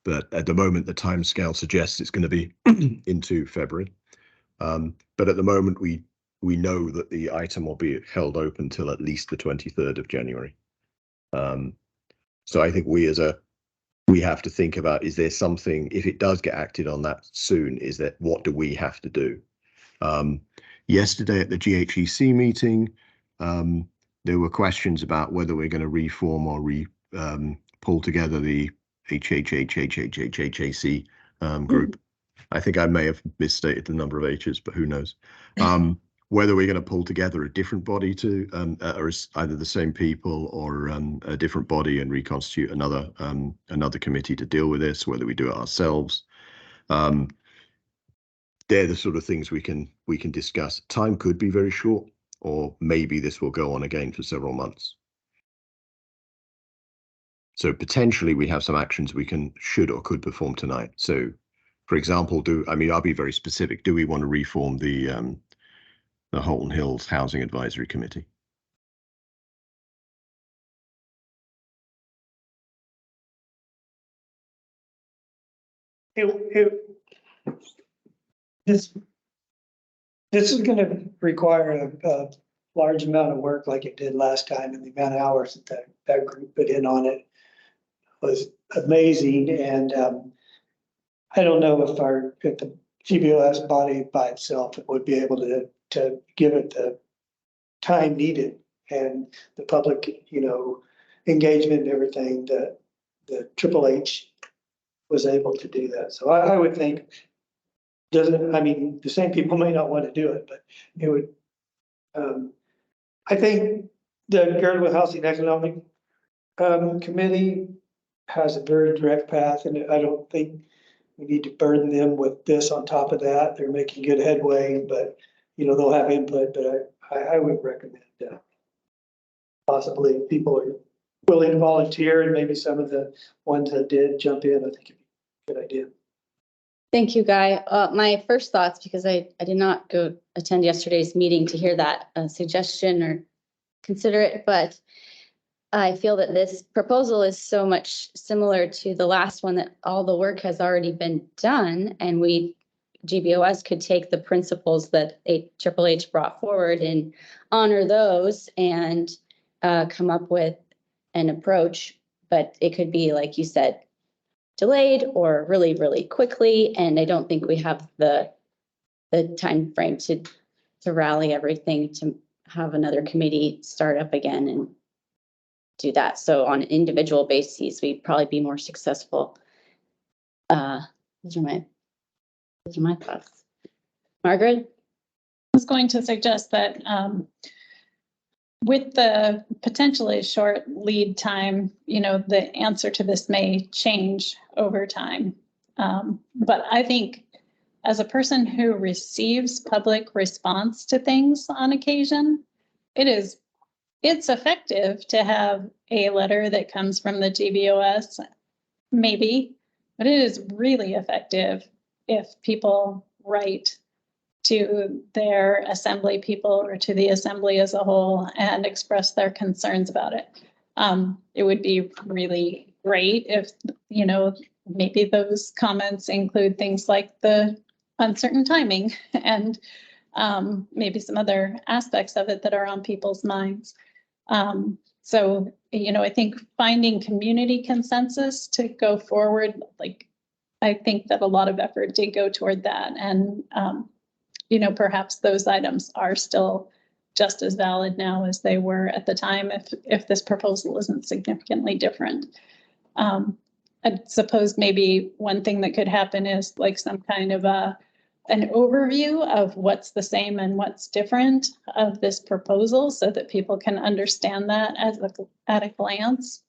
but at the moment, the timescale suggests it's going to be into February. But at the moment, we know that the item will be held open till at least the 23rd of January. So I think we have to think about, is there something, if it does get acted on that soon, what do we have to do? Yesterday at the GHEC meeting, there were questions about whether we're going to reform or pull together the HHHHHHHAC group. I think I may have misstated the number of H's, but who knows? Whether we're going to pull together a different body to, or either the same people or a different body and reconstitute another committee to deal with this, whether we do it ourselves. They're the sort of things we can discuss. Time could be very short, or maybe this will go on again for several months. So potentially we have some actions we should or could perform tonight. So, for example, I'll be very specific. Do we want to reform the the Holton Hills Housing Advisory Committee. This is going to require a large amount of work like it did last time, and the amount of hours that group put in on it was amazing. And I don't know if the GBOS body by itself would be able to give it the time needed and the public, engagement and everything that the Triple H was able to do that. So I would think, the same people may not want to do it, but it would, I think the Girdwood Housing Economic Committee has a very direct path, and I don't think we need to burden them with this on top of that. They're making good headway, but, they'll have input, but I would recommend possibly if people are willing to volunteer, and maybe some of the ones that did jump in, I think it'd be a good idea. Thank you, Guy. My first thoughts, because I did not go attend yesterday's meeting to hear that suggestion or consider it, but I feel that this proposal is so much similar to the last one that all the work has already been done, and GBOS could take the principles that Triple H brought forward and honor those and come up with an approach, but it could be, like you said, delayed or really, really quickly. And I don't think we have the time frame to rally everything to have another committee start up again and do that. So on an individual basis, we'd probably be more successful. Those are my thoughts. Margaret? I was going to suggest that with the potentially short lead time, the answer to this may change over time. But I think as a person who receives public response to things on occasion, it's effective to have a letter that comes from the GBOS, maybe, but it is really effective if people write to their assembly people or to the assembly as a whole and express their concerns about it. It would be really great if, maybe those comments include things like the uncertain timing and maybe some other aspects of it that are on people's minds. So, I think finding community consensus to go forward, I think that a lot of effort did go toward that. And, perhaps those items are still just as valid now as they were at the time if this proposal isn't significantly different. I suppose maybe one thing that could happen is some kind of an overview of what's the same and what's different of this proposal so that people can understand that at a glance,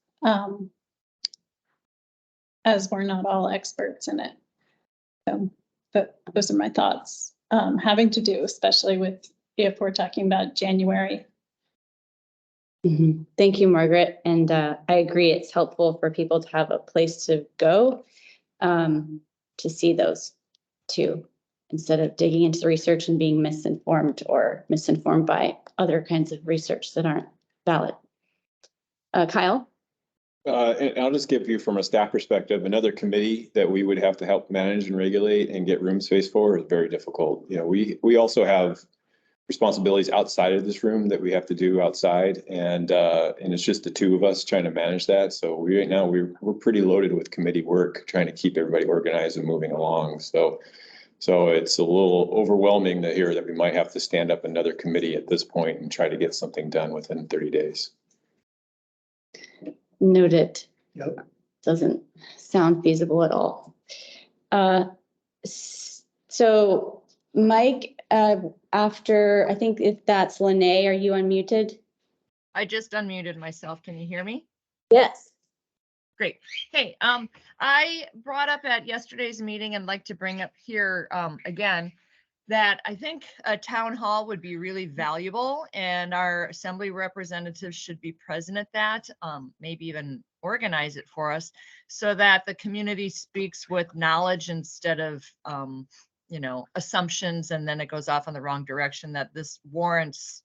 as we're not all experts in it. So those are my thoughts, having to do especially if we're talking about January. Mm-hmm. Thank you, Margaret. And I agree, it's helpful for people to have a place to go to see those too, instead of digging into the research and being misinformed by other kinds of research that aren't valid. Kyle? And I'll just give you from a staff perspective, another committee that we would have to help manage and regulate and get room space for is very difficult. We also have responsibilities outside of this room that we have to do outside, and it's just the two of us trying to manage that. So right now we're pretty loaded with committee work, trying to keep everybody organized and moving along. So it's a little overwhelming to hear that we might have to stand up another committee at this point and try to get something done within 30 days. Noted. Yep. Doesn't sound feasible at all. So Mike, after, I think if that's Lene, are you unmuted? I just unmuted myself. Can you hear me? Yes. Great. Hey, I brought up at yesterday's meeting and like to bring up here again that I think a town hall would be really valuable, and our assembly representatives should be present at that, maybe even organize it for us so that the community speaks with knowledge instead of assumptions and then it goes off in the wrong direction, that this warrants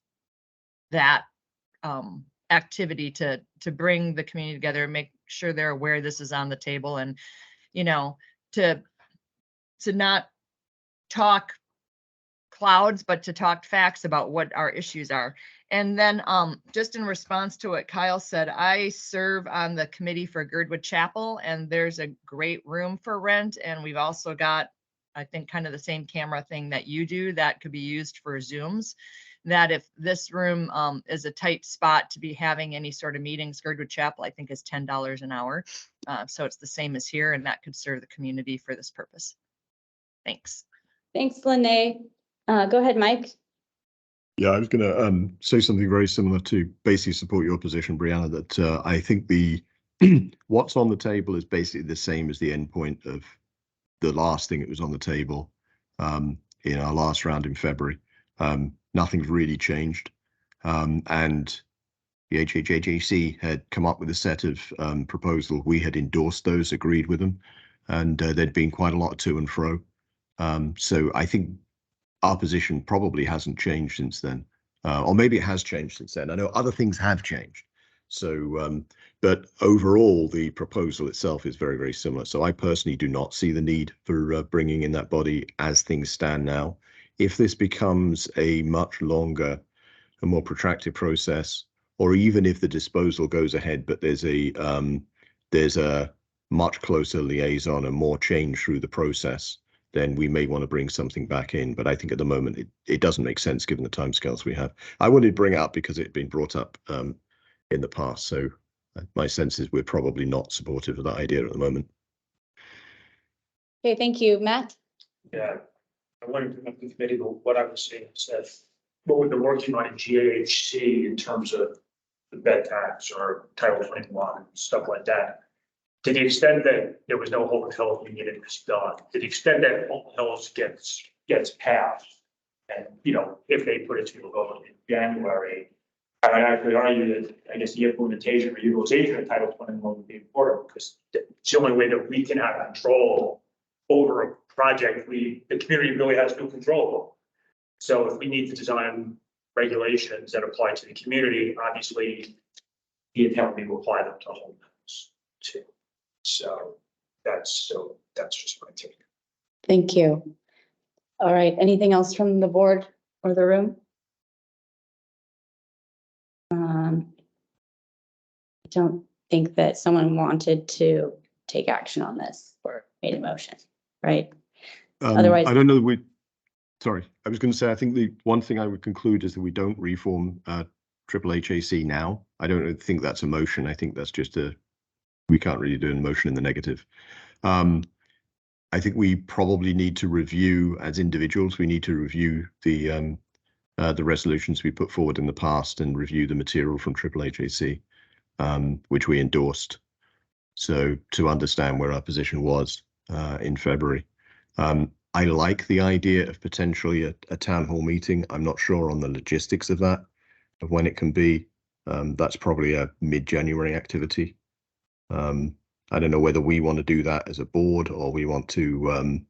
that activity to bring the community together and make sure they're aware this is on the table, and to not talk clouds, but to talk facts about what our issues are. And then just in response to what Kyle said, I serve on the committee for Girdwood Chapel, and there's a great room for rent, and we've also got, I think, kind of the same camera thing that you do that could be used for Zooms. That if this room is a tight spot to be having any sort of meetings, Girdwood Chapel, I think, is $10 an hour. So it's the same as here, and that could serve the community for this purpose. Thanks. Thanks, Lene. Go ahead, Mike. Yeah, I was going to say something very similar to basically support your position, Brianna, that I think the what's on the table is basically the same as the endpoint of the last thing that was on the table in our last round in February. Nothing's really changed. And the HHAJC had come up with a set of proposals. We had endorsed those, agreed with them, and there'd been quite a lot of to and fro. So I think our position probably hasn't changed since then, or maybe it has changed since then. I know other things have changed. So, but overall, the proposal itself is very, very similar. So I personally do not see the need for bringing in that body as things stand now. If this becomes a much longer and more protracted process, or even if the disposal goes ahead, but there's a much closer liaison and more change through the process, then we may want to bring something back in. But I think at the moment, it doesn't make sense given the timescales we have. I wanted to bring it up because it had been brought up in the past. So my sense is we're probably not supportive of that idea at the moment. Okay, thank you, Matt. Yeah, I wanted to bring up the committee, but what I was saying is that what we've been working on in GAHC in terms of the bed tax or Title 21 and stuff like that, to the extent that there was no Holton Hills being getting this done, to the extent that Holton Hills gets passed, and if they put it to a vote in January, I would actually argue that I guess the implementation or utilization of Title 21 would be important, because it's the only way that we can have control over a project the community really has no control over. So if we need to design regulations that apply to the community, obviously the intent would be to apply them to Holton Hills too. So that's just my take. Thank you. All right, anything else from the board or the room? I don't think that someone wanted to take action on this or made a motion, right? Otherwise, I don't know that sorry, I was going to say, I think the one thing I would conclude is that we don't reform Triple HAC now. I don't think that's a motion. I think that's just we can't really do a motion in the negative. I think we probably need to review as individuals. We need to review the resolutions we put forward in the past and review the material from Triple HAC, which we endorsed. So to understand where our position was in February. I like the idea of potentially a town hall meeting. I'm not sure on the logistics of that, of when it can be. That's probably a mid-January activity. I don't know whether we want to do that as a board or we want to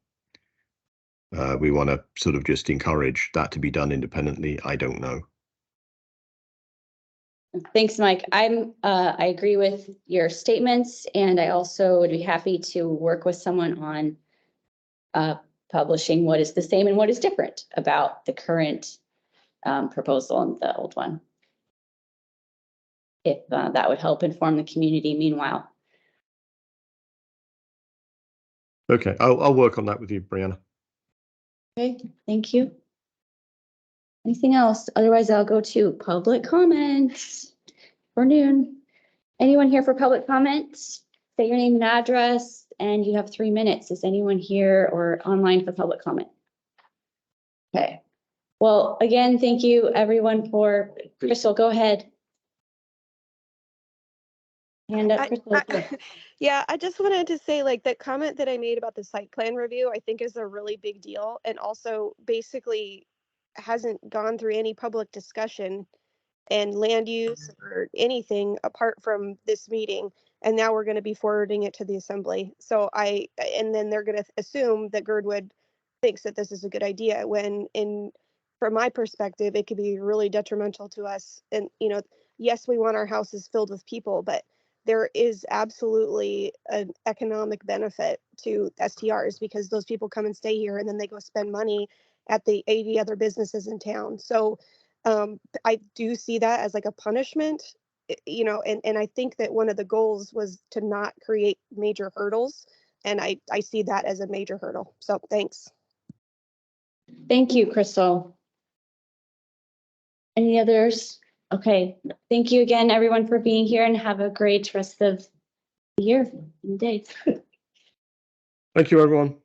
sort of just encourage that to be done independently. I don't know. thanks, Mike. I agree with your statements, and I also would be happy to work with someone on publishing what is the same and what is different about the current proposal and the old one. If that would help inform the community meanwhile. Okay, I'll work on that with you, Brianna. Okay, thank you. Anything else? Otherwise, I'll go to public comments for noon. Anyone here for public comments? Say your name and address, and you have 3 minutes. Is anyone here or online for public comment? Okay. Well, again, thank you everyone for, Crystal, go ahead. Hand up, Crystal. Yeah, I just wanted to say, like, that comment that I made about the site plan review, I think is a really big deal, and also basically hasn't gone through any public discussion and land use or anything apart from this meeting. And now we're going to be forwarding it to the assembly. So and then they're going to assume that Girdwood thinks that this is a good idea, when from my perspective, it could be really detrimental to us. And, yes, we want our houses filled with people, but there is absolutely an economic benefit to STRs, because those people come and stay here and then they go spend money at the 80 other businesses in town. So I do see that as like a punishment, and I think that one of the goals was to not create major hurdles. And I see that as a major hurdle. So thanks. Thank you, Crystal. Any others? Okay, thank you again, everyone, for being here, and have a great rest of the year and day. Thank you, everyone.